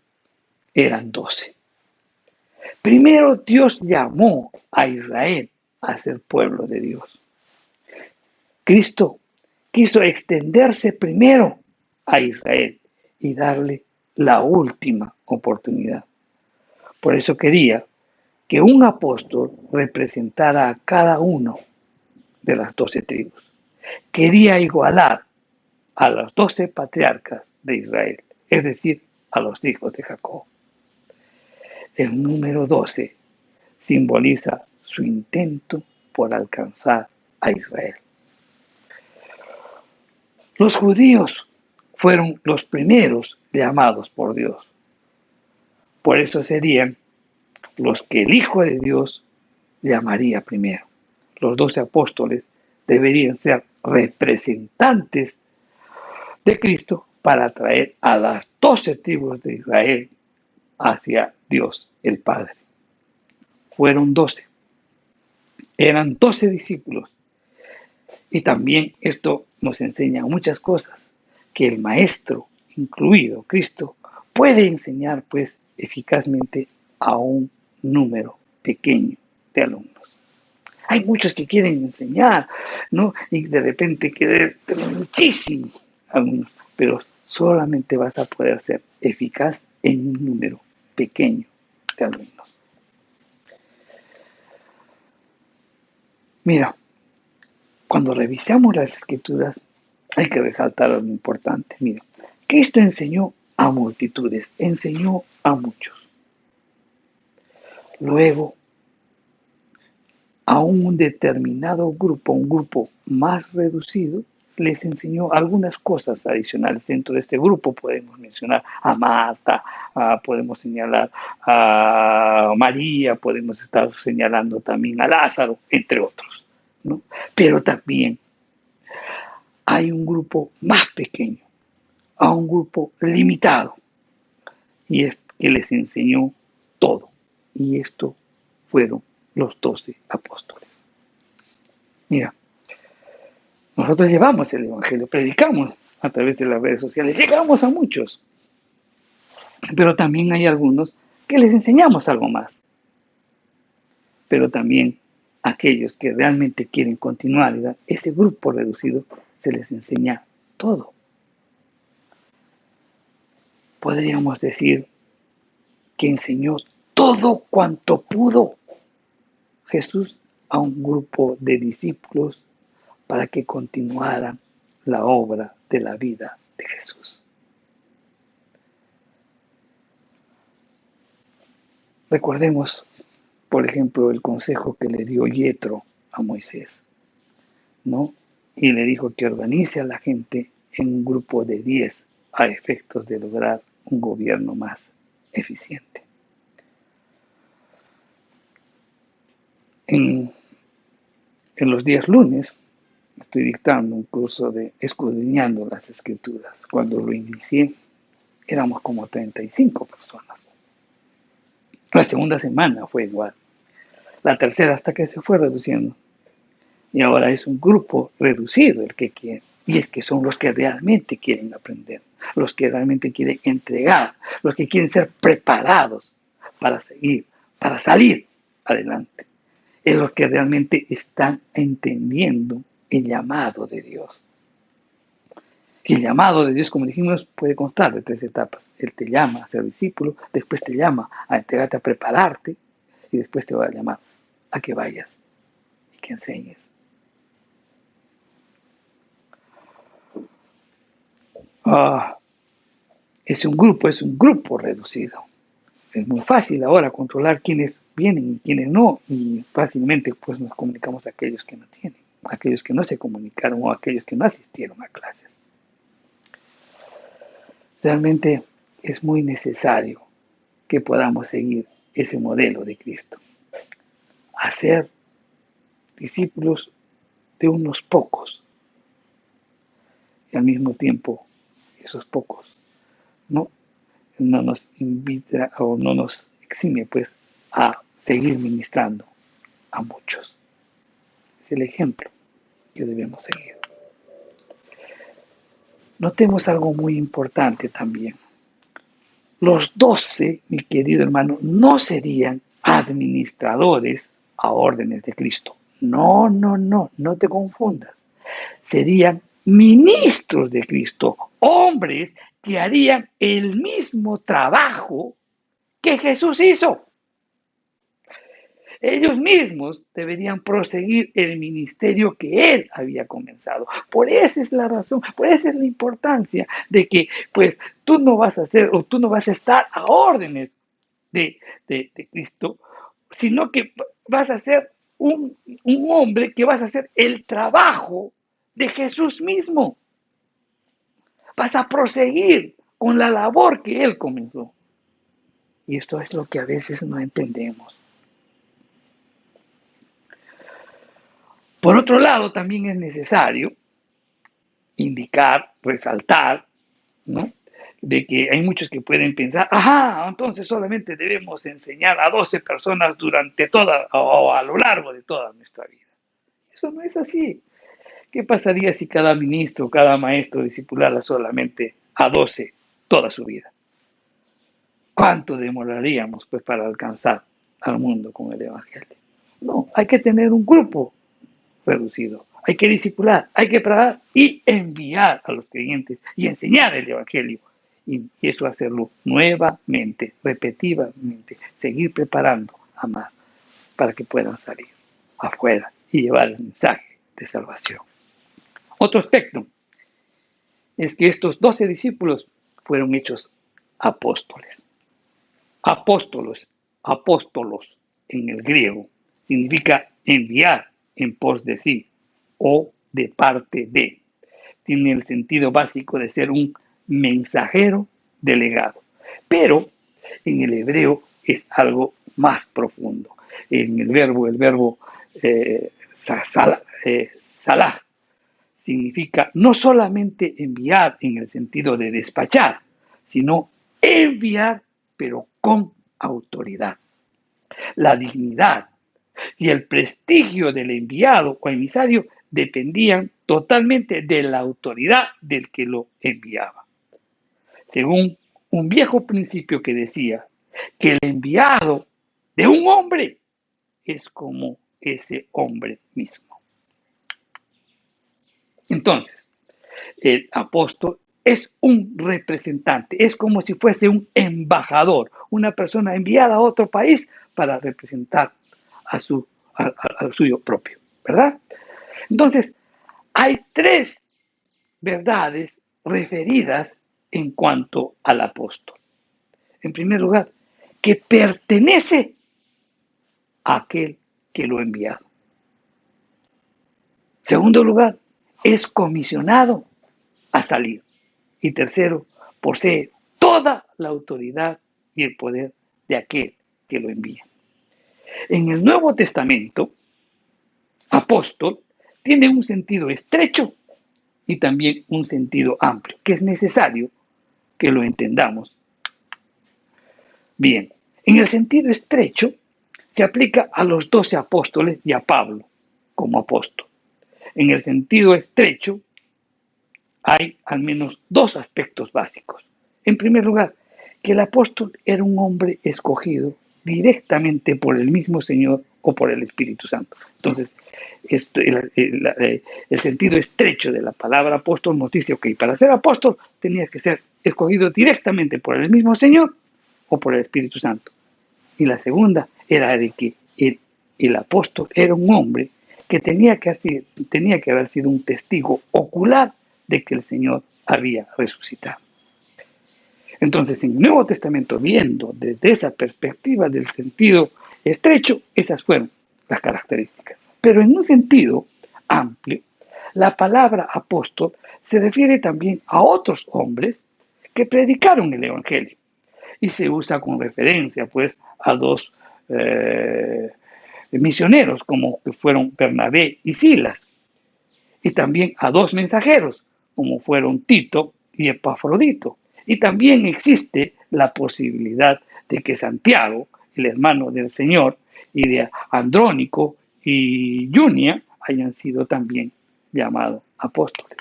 eran 12. Primero Dios llamó a Israel a ser pueblo de Dios. Cristo quiso extenderse primero a Israel y darle la última oportunidad. Por eso quería que un apóstol representara a cada uno de las 12 tribus. Quería igualar a los 12 patriarcas de Israel, es decir, a los hijos de Jacob. El número 12 simboliza su intento por alcanzar a Israel. Los judíos fueron los primeros llamados por Dios. Por eso serían los que el Hijo de Dios llamaría primero. Los 12 apóstoles deberían ser representantes de Cristo para traer a las 12 tribus de Israel hacia Dios el Padre. Fueron 12. Eran 12 discípulos. Y también esto nos enseña muchas cosas, que el Maestro, incluido Cristo, puede enseñar pues eficazmente a un número pequeño de alumnos. Hay muchos que quieren enseñar, ¿no? Y de repente quieren tener muchísimos alumnos, pero solamente vas a poder ser eficaz en un número pequeño de alumnos. Mira, cuando revisamos las Escrituras, hay que resaltar algo importante. Mira, Cristo enseñó a multitudes, enseñó a muchos. Luego, a un determinado grupo, un grupo más reducido, les enseñó algunas cosas adicionales. Dentro de este grupo podemos mencionar a Marta, podemos señalar a María, podemos estar señalando también a Lázaro, entre otros, ¿no? Pero también hay un grupo más pequeño, a un grupo limitado, y es que les enseñó todo. Y esto fueron los 12 apóstoles. Mira, nosotros llevamos el Evangelio, predicamos a través de las redes sociales, llegamos a muchos, pero también hay algunos que les enseñamos algo más. Pero también aquellos que realmente quieren continuar, ese grupo reducido, se les enseña todo. Podríamos decir que enseñó todo cuanto pudo Jesús a un grupo de discípulos para que continuaran la obra de la vida de Jesús. Recordemos, por ejemplo, el consejo que le dio Yetro a Moisés, ¿no? Y le dijo que organice a la gente en un grupo de 10 a efectos de lograr un gobierno más eficiente. En los días lunes estoy dictando un curso de escudriñando las Escrituras. Cuando lo inicié éramos como 35 personas. La segunda semana fue igual. La tercera hasta que se fue reduciendo. Y ahora es un grupo reducido el que quiere. Y es que son los que realmente quieren aprender, los que realmente quieren entregar, los que quieren ser preparados para seguir, para salir adelante. Es los que realmente están entendiendo el llamado de Dios. Y el llamado de Dios, como dijimos, puede constar de 3 etapas. Él te llama a ser discípulo, después te llama a entregarte, a prepararte, y después te va a llamar a que vayas y que enseñes. Es un grupo reducido. Es muy fácil ahora controlar quiénes vienen y quiénes no, y fácilmente pues nos comunicamos a aquellos que no tienen, a aquellos que no se comunicaron o a aquellos que no asistieron a clases. Realmente es muy necesario que podamos seguir ese modelo de Cristo. Hacer discípulos de unos pocos. Y al mismo tiempo, esos pocos no nos invita o no nos exime pues a seguir ministrando a muchos. Es el ejemplo que debemos seguir. Notemos algo muy importante también. Los 12, mi querido hermano, no serían administradores a órdenes de Cristo. No te confundas. Serían ministros de Cristo, hombres que harían el mismo trabajo que Jesús hizo. Ellos mismos deberían proseguir el ministerio que Él había comenzado. Por esa es la razón, por esa es la importancia de que pues tú no vas a hacer o tú no vas a estar a órdenes de Cristo, sino que vas a ser un hombre que vas a hacer el trabajo de Jesús mismo. Vas a proseguir con la labor que Él comenzó. Y esto es lo que a veces no entendemos. Por otro lado, también es necesario indicar, resaltar, ¿no?, de que hay muchos que pueden pensar, entonces solamente debemos enseñar a 12 personas durante toda o a lo largo de toda nuestra vida. Eso no es así. ¿Qué pasaría si cada ministro, cada maestro discipulara solamente a 12 toda su vida? ¿Cuánto demoraríamos pues para alcanzar al mundo con el Evangelio? No, hay que tener un grupo reducido. Hay que discipular, hay que preparar y enviar a los creyentes y enseñar el Evangelio. Y eso hacerlo nuevamente, repetidamente, seguir preparando a más para que puedan salir afuera y llevar el mensaje de salvación. Otro aspecto es que estos 12 discípulos fueron hechos apóstoles. Apóstolos en el griego significa enviar en pos de sí o de parte de. Tiene el sentido básico de ser un mensajero delegado. Pero en el hebreo es algo más profundo. En el verbo salah significa no solamente enviar en el sentido de despachar, sino enviar pero con autoridad. La dignidad y el prestigio del enviado o emisario dependían totalmente de la autoridad del que lo enviaba. Según un viejo principio que decía que el enviado de un hombre es como ese hombre mismo. Entonces, el apóstol es un representante, es como si fuese un embajador, una persona enviada a otro país para representar al suyo propio, ¿verdad? Entonces, hay 3 verdades referidas en cuanto al apóstol. En primer lugar, que pertenece a aquel que lo ha enviado. En segundo lugar, es comisionado a salir. Y tercero, posee toda la autoridad y el poder de aquel que lo envía. En el Nuevo Testamento, apóstol tiene un sentido estrecho y también un sentido amplio, que es necesario que lo entendamos bien. En el sentido estrecho, se aplica a los 12 apóstoles y a Pablo como apóstol. En el sentido estrecho, hay al menos 2 aspectos básicos. En primer lugar, que el apóstol era un hombre escogido directamente por el mismo Señor o por el Espíritu Santo. Entonces, el sentido estrecho de la palabra apóstol nos dice, para ser apóstol tenías que ser escogido directamente por el mismo Señor o por el Espíritu Santo. Y la segunda era de que el apóstol era un hombre que tenía que haber sido un testigo ocular de que el Señor había resucitado. Entonces, en el Nuevo Testamento, viendo desde esa perspectiva del sentido estrecho, esas fueron las características. Pero en un sentido amplio, la palabra apóstol se refiere también a otros hombres que predicaron el Evangelio y se usa con referencia pues a 2 misioneros como que fueron Bernabé y Silas, y también a 2 mensajeros como fueron Tito y Epafrodito. Y también existe la posibilidad de que Santiago, el hermano del Señor, y de Andrónico y Junia hayan sido también llamados apóstoles.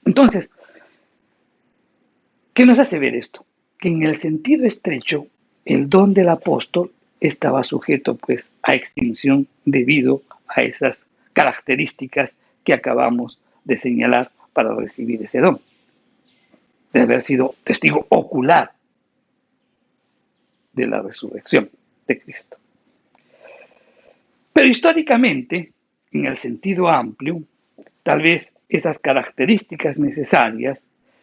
Entonces, ¿qué nos hace ver esto? Que en el sentido estrecho, el don del apóstol estaba sujeto pues a extinción debido a esas características que acabamos de señalar para recibir ese don. De haber sido testigo ocular de la resurrección de Cristo. Pero históricamente, en el sentido amplio, tal vez esas características necesarias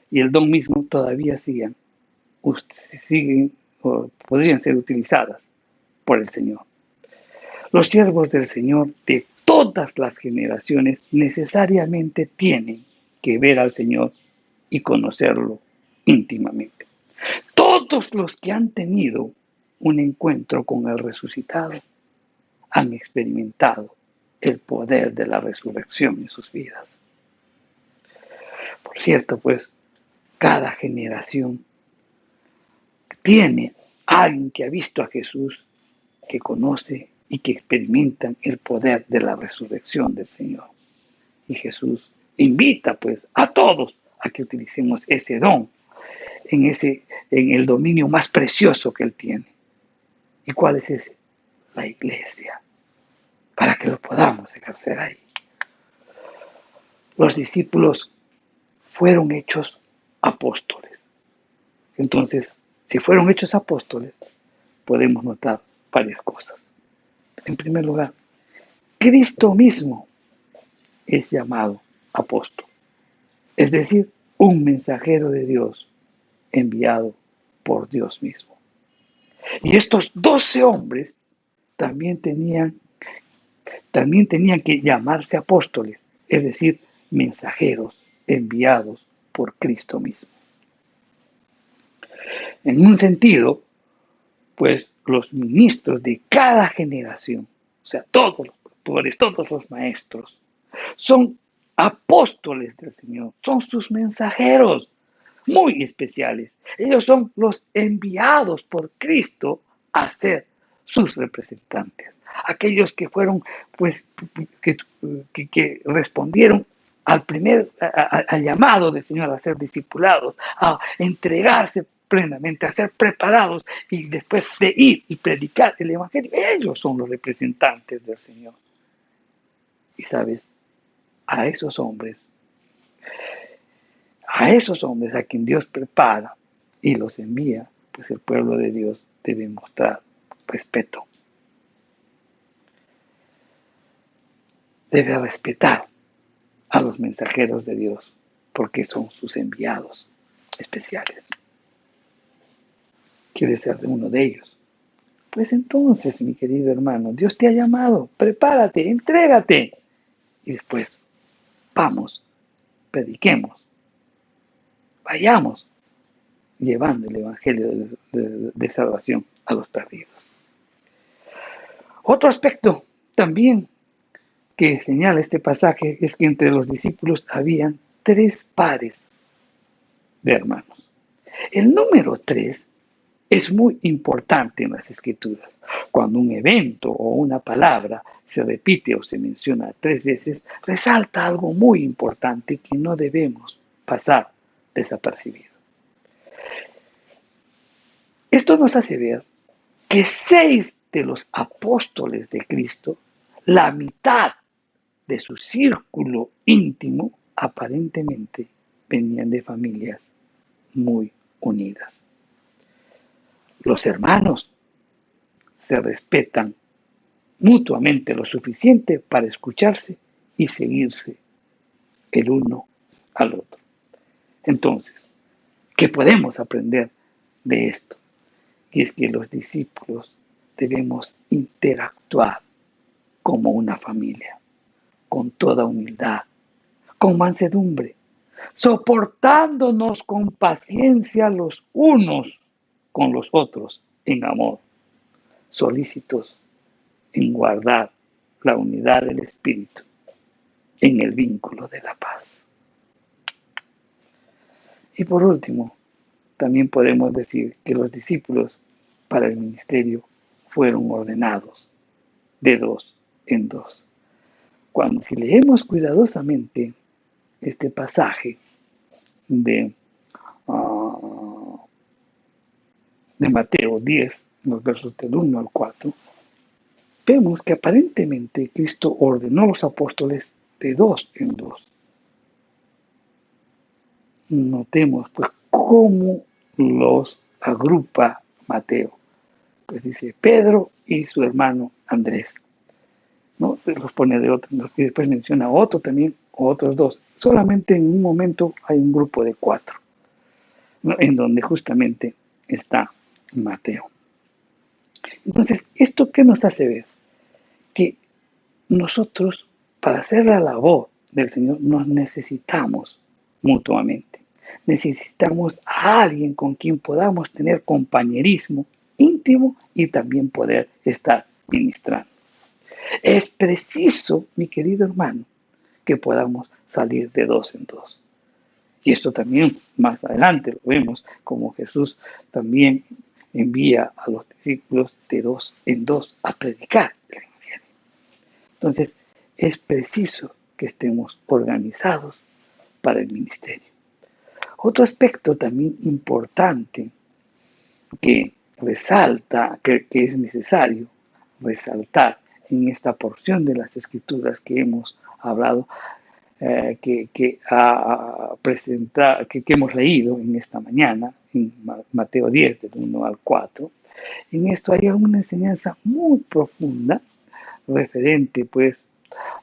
y el don mismo todavía siguen o podrían ser utilizadas por el Señor. Los siervos del Señor de todas las generaciones necesariamente tienen que ver al Señor y conocerlo íntimamente. Todos los que han tenido un encuentro con el resucitado han experimentado el poder de la resurrección en sus vidas. Por cierto, pues, cada generación tiene a alguien que ha visto a Jesús, que conoce y que experimentan el poder de la resurrección del Señor. Y Jesús invita pues a todos a que utilicemos ese don en el dominio más precioso que Él tiene. ¿Y cuál es ese? La iglesia, para que lo podamos ejercer ahí. Los discípulos fueron hechos apóstoles. Entonces, si fueron hechos apóstoles, podemos notar varias cosas. En primer lugar, Cristo mismo es llamado apóstol, es decir, un mensajero de Dios enviado por Dios mismo. Y estos 12 hombres también tenían que llamarse apóstoles, es decir, mensajeros enviados por Cristo mismo. En un sentido, pues los ministros de cada generación, o sea, todos los pastores, todos los maestros, son apóstoles del Señor, son sus mensajeros muy especiales. Ellos son los enviados por Cristo a ser sus representantes. Aquellos que fueron, pues, que respondieron al llamado del Señor a ser discipulados, a entregarse plenamente, a ser preparados y después de ir y predicar el Evangelio. Ellos son los representantes del Señor. Y sabes, a esos hombres a quien Dios prepara y los envía, pues el pueblo de Dios debe mostrar respeto. Debe respetar a los mensajeros de Dios porque son sus enviados especiales. ¿Quieres ser uno de ellos? Pues entonces, mi querido hermano, Dios te ha llamado, prepárate, entrégate. Y después, vamos, prediquemos, vayamos llevando el Evangelio de salvación a los perdidos. Otro aspecto también que señala este pasaje es que entre los discípulos habían 3 pares de hermanos. El número 3 es muy importante en las Escrituras. Cuando un evento o una palabra se repite o se menciona 3 veces, resalta algo muy importante que no debemos pasar desapercibido. Esto nos hace ver que 6 de los apóstoles de Cristo, la mitad de su círculo íntimo, aparentemente venían de familias muy unidas. Los hermanos se respetan mutuamente lo suficiente para escucharse y seguirse el uno al otro. Entonces, ¿qué podemos aprender de esto? Y es que los discípulos debemos interactuar como una familia, con toda humildad, con mansedumbre, soportándonos con paciencia los unos con los otros en amor, solícitos en guardar la unidad del Espíritu en el vínculo de la paz. Y por último, también podemos decir que los discípulos para el ministerio fueron ordenados de dos en dos. Cuando si leemos cuidadosamente este pasaje de, de Mateo 10, los versos del 1 al 4, vemos que aparentemente Cristo ordenó a los apóstoles de dos en dos. Notemos pues cómo los agrupa Mateo. Pues dice Pedro y su hermano Andrés, ¿no? Los pone de otros, y después menciona otro también, otros dos. Solamente en un momento hay un grupo de 4, ¿no? En donde justamente está Mateo. Entonces, ¿esto qué nos hace ver? Que nosotros, para hacer la labor del Señor, nos necesitamos mutuamente. Necesitamos a alguien con quien podamos tener compañerismo íntimo y también poder estar ministrando. Es preciso, mi querido hermano, que podamos salir de dos en dos. Y esto también más adelante lo vemos como Jesús también envía a los discípulos de dos en dos a predicar el Evangelio. Entonces, es preciso que estemos organizados para el ministerio. Otro aspecto también importante que resalta, que es necesario resaltar en esta porción de las Escrituras que hemos hablado, que hemos leído en esta mañana, en Mateo 10, del 1 al 4. En esto hay una enseñanza muy profunda referente pues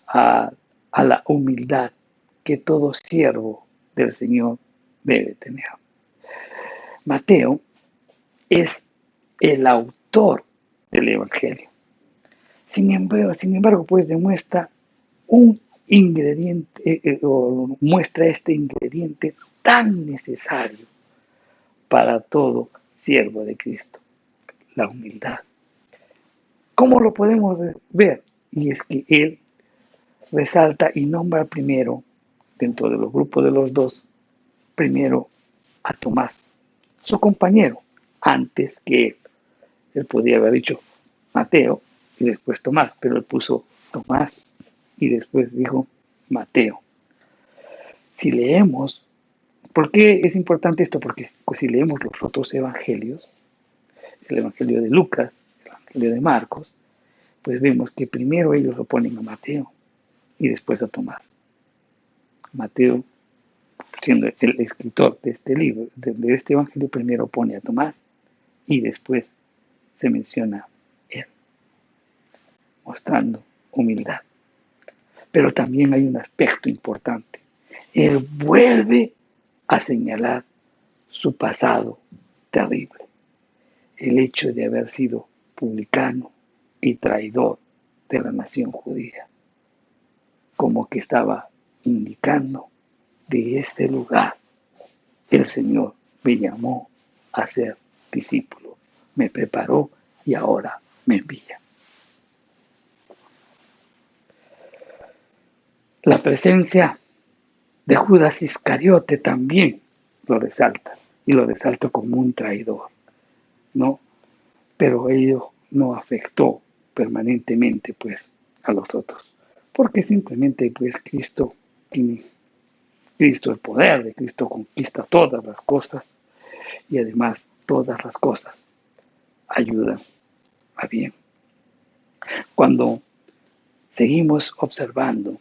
a la humildad que todo siervo del Señor debe tener. Mateo es el autor del Evangelio. Sin embargo, pues demuestra un ingrediente, o muestra este ingrediente tan necesario para todo siervo de Cristo, la humildad. ¿Cómo lo podemos ver? Y es que él resalta y nombra primero, dentro de los grupos de los dos, primero a Tomás, su compañero, antes que él. Él podía haber dicho Mateo y después Tomás, pero él puso Tomás y después dijo Mateo. Si leemos, ¿por qué es importante esto? Porque pues, si leemos los otros evangelios, el evangelio de Lucas, el evangelio de Marcos, pues vemos que primero ellos lo ponen a Mateo y después a Tomás. Mateo, siendo el escritor de este libro, de este evangelio, primero pone a Tomás y después se menciona él, mostrando humildad. Pero también hay un aspecto importante. Él vuelve a señalar su pasado terrible. El hecho de haber sido publicano y traidor de la nación judía. Como que estaba indicando, de este lugar el Señor me llamó a ser discípulo. Me preparó y ahora me envía. La presencia de Judas Iscariote también lo resalta, y lo resalta como un traidor, ¿no? Pero ello no afectó permanentemente pues a los otros, porque simplemente pues Cristo el poder de Cristo conquista todas las cosas y además todas las cosas ayudan a bien. Cuando seguimos observando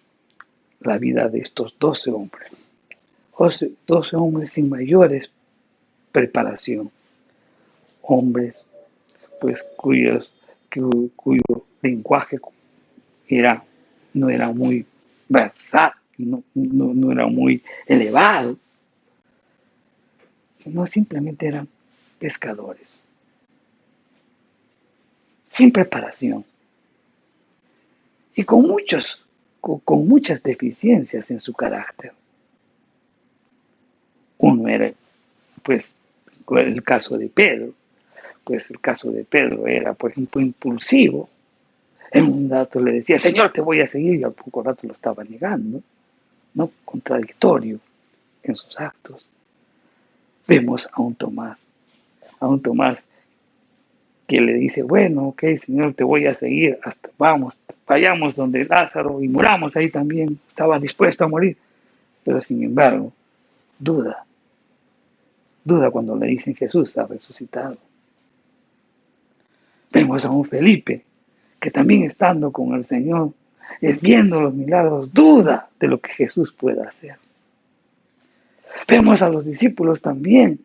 la vida de estos 12 hombres, 12 hombres sin mayores preparación, hombres pues cuyo lenguaje no era muy versátil, no era muy elevado, sino simplemente eran pescadores, sin preparación y con muchas deficiencias en su carácter. Uno era, pues, el caso de Pedro. Pues el caso de Pedro era, por ejemplo, impulsivo, En un rato le decía, Señor, te voy a seguir, y al poco rato lo estaba negando, ¿no? Contradictorio en sus actos. Vemos a un Tomás que le dice, bueno, ok, Señor, te voy a seguir, hasta vayamos donde Lázaro y muramos ahí también. Estaba dispuesto a morir, pero sin embargo, duda cuando le dicen Jesús ha resucitado. Vemos a un Felipe que también estando con el Señor, viendo los milagros, duda de lo que Jesús pueda hacer. Vemos a los discípulos también,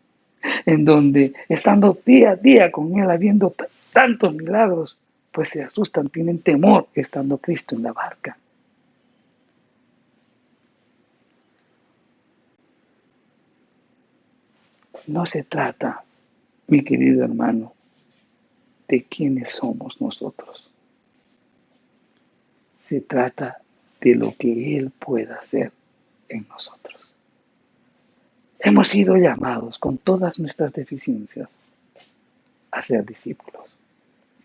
en donde estando día a día con Él, habiendo tantos milagros, pues se asustan, tienen temor estando Cristo en la barca. No se trata, mi querido hermano, de quiénes somos nosotros. Se trata de lo que Él pueda hacer en nosotros. Hemos sido llamados con todas nuestras deficiencias a ser discípulos.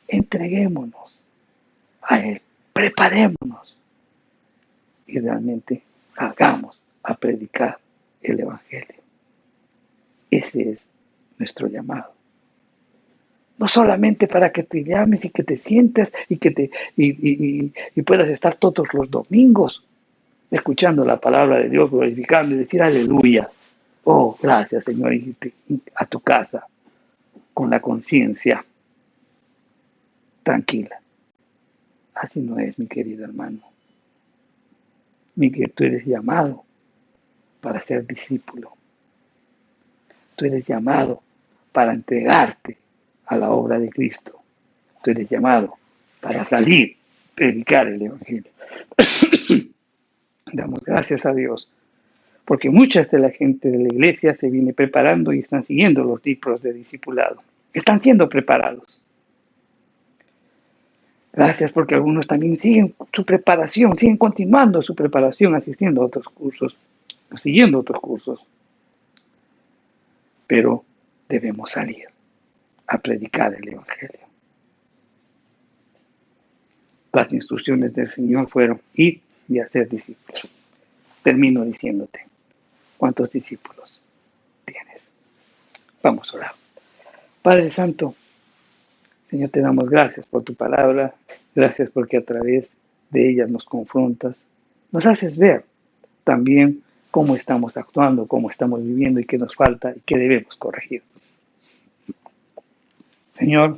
Entreguémonos a Él, preparémonos y realmente salgamos a predicar el Evangelio. Ese es nuestro llamado. No solamente para que te llames y que te sientes y puedas estar todos los domingos escuchando la palabra de Dios, glorificando y decir aleluya. Oh, gracias Señor, y a tu casa con la conciencia tranquila. Así no es, mi querido hermano. Tú eres llamado para ser discípulo. Tú eres llamado para entregarte a la obra de Cristo. Tú eres llamado para salir, predicar el Evangelio. Damos gracias a Dios, porque mucha de la gente de la iglesia se viene preparando y están siguiendo los tipos de discipulado. Están siendo preparados. Gracias porque algunos también siguen su preparación, siguen continuando su preparación, asistiendo a otros cursos, siguiendo otros cursos. Pero debemos salir a predicar el Evangelio. Las instrucciones del Señor fueron ir y hacer discípulos. Termino diciéndote, ¿cuántos discípulos tienes? Vamos a orar. Padre Santo, Señor, te damos gracias por tu palabra, gracias porque a través de ella nos confrontas, nos haces ver también cómo estamos actuando, cómo estamos viviendo y qué nos falta y qué debemos corregir. Señor,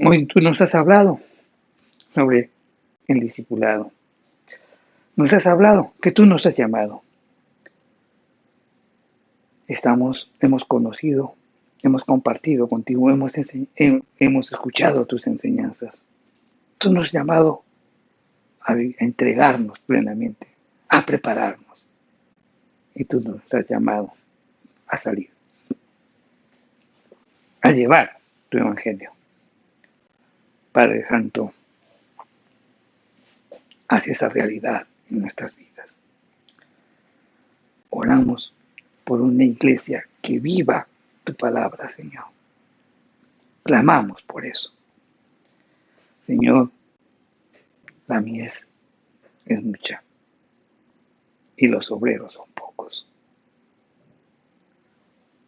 hoy tú nos has hablado sobre el discipulado. Nos has hablado que tú nos has llamado. Hemos conocido, hemos compartido contigo, hemos escuchado tus enseñanzas. Tú nos has llamado a entregarnos plenamente, a prepararnos. Y tú nos has llamado a salir, a llevar tu Evangelio. Padre Santo, hacia esa realidad en nuestras vidas. Oramos por una iglesia que viva tu palabra, Señor. Clamamos por eso. Señor, la mies es mucha y los obreros son pocos.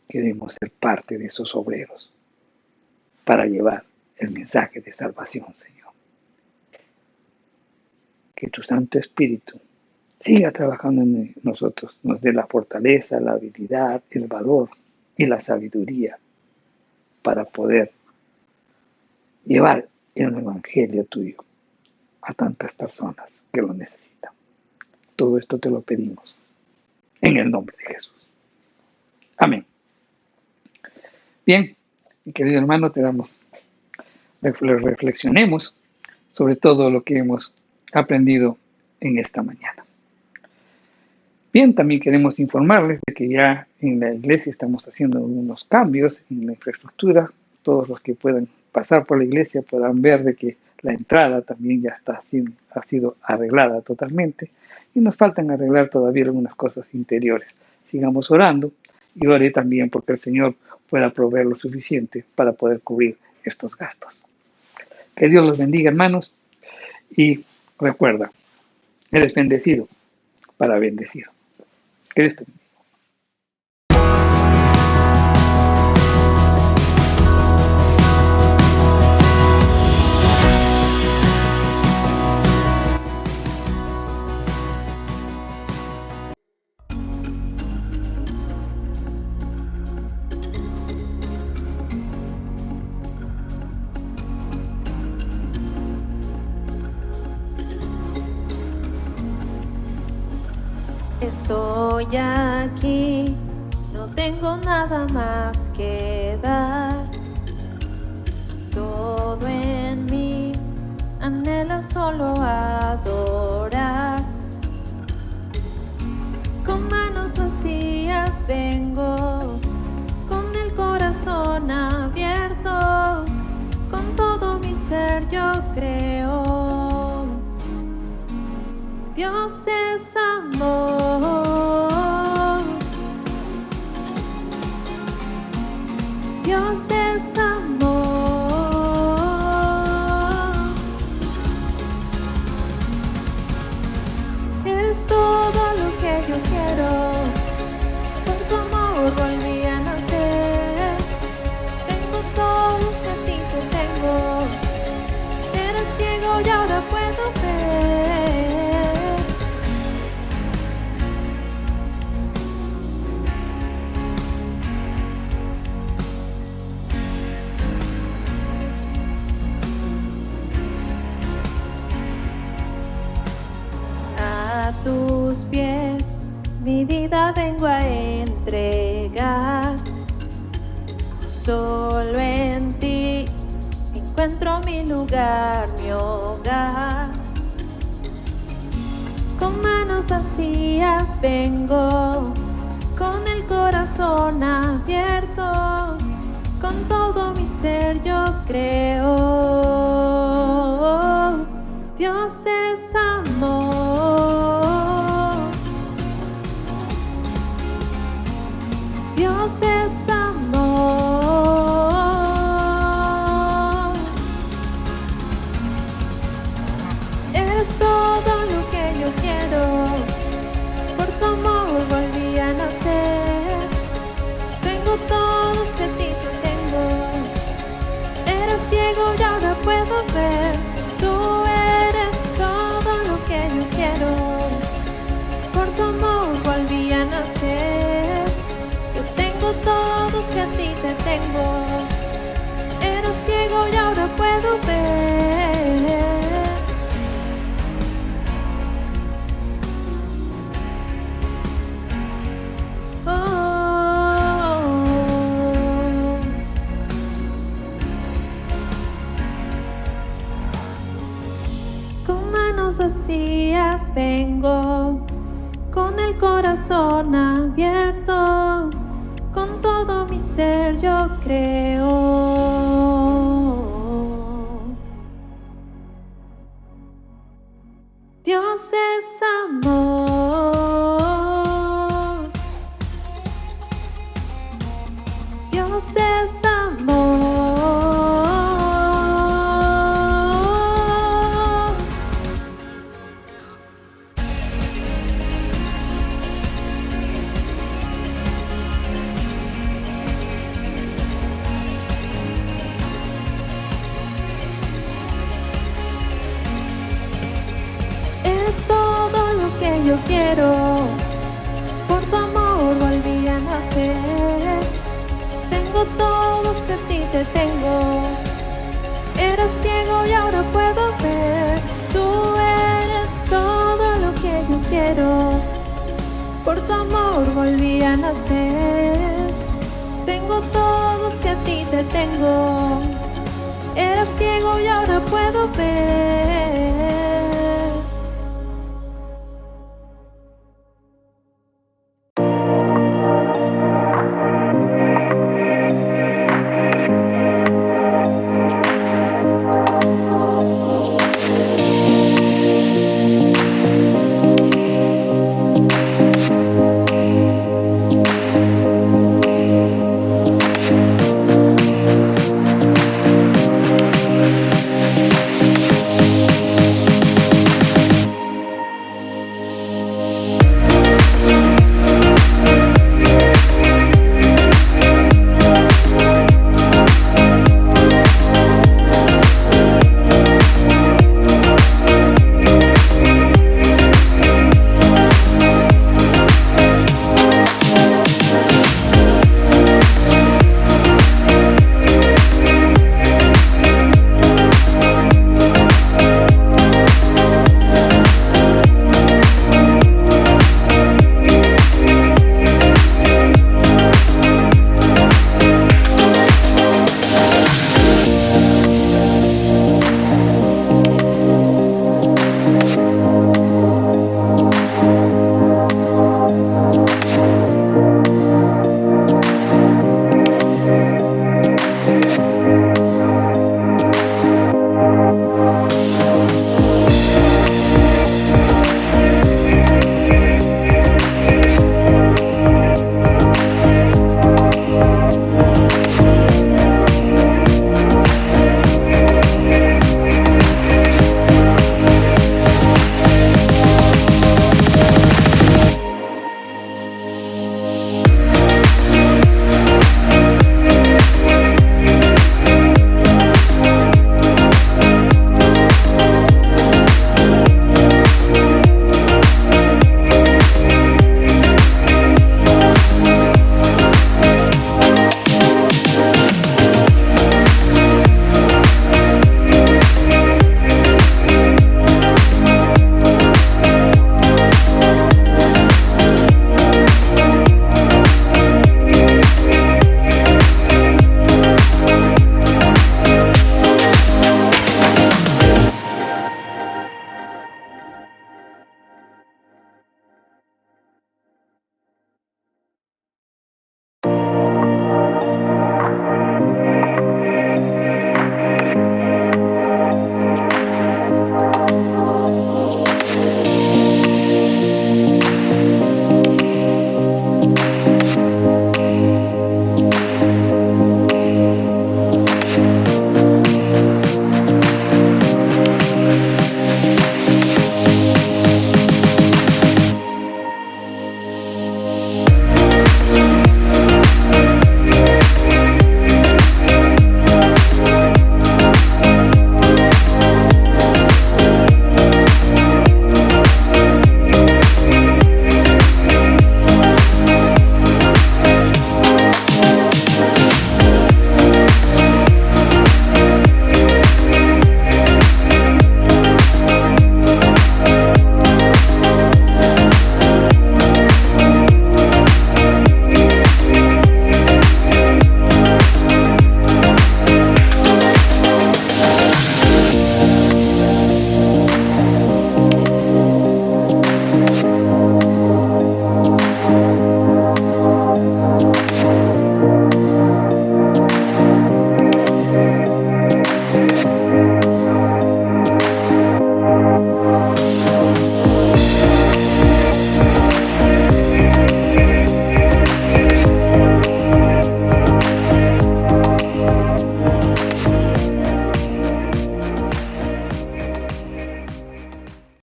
Queremos ser parte de esos obreros para llevar el mensaje de salvación, Señor. Que tu Santo Espíritu siga trabajando en nosotros, nos dé la fortaleza, la habilidad, el valor y la sabiduría para poder llevar el Evangelio tuyo a tantas personas que lo necesitan. Todo esto te lo pedimos en el nombre de Jesús. Amén. Bien, mi querido hermano, reflexionemos sobre todo lo que hemos aprendido en esta mañana. Bien, también queremos informarles de que ya en la iglesia estamos haciendo algunos cambios en la infraestructura. Todos los que puedan pasar por la iglesia podrán ver de que la entrada también ya ha sido arreglada totalmente y nos faltan arreglar todavía algunas cosas interiores. Sigamos orando y oré también porque el Señor pueda proveer lo suficiente para poder cubrir estos gastos. Que Dios los bendiga, hermanos, Y recuerda, eres bendecido para bendecido. Eres tú. Estoy aquí, no tengo nada más que dar. Todo en mí anhela solo adorar. Con manos vacías vengo, con el corazón abierto, con todo mi ser yo creo. Dios es amor, Dios es amor. Eres todo lo que yo quiero, por tu amor volví a nacer. Tengo todo, si a ti te tengo. Eres ciego y ahora puedo ver. A tus pies mi vida vengo a entregar. Solo en ti encuentro mi lugar, mi hogar. Con manos vacías vengo, con el corazón abierto, con todo mi ser yo creo. Dios es amor, Dios es amor. Eres todo lo que yo quiero, por tu amor volví a nacer. Tengo todo, si a ti te tengo. Era ciego y ahora puedo ver. Tú eres todo lo que yo quiero, por tu amor volví a nacer. Yo tengo todo, si a ti te tengo. Era ciego y ahora puedo ver. Con manos vacías vengo, con el corazón abierto, con todo mi ser yo creo. Dios es amor, Dios es amor. Es todo lo que yo quiero, por tu amor volví a nacer. Tengo todo, si a ti te tengo. Era ciego y ahora puedo ver. Tú eres todo lo que yo quiero, por tu amor volví a nacer. Tengo todo, si a ti te tengo. Era ciego y ahora puedo ver.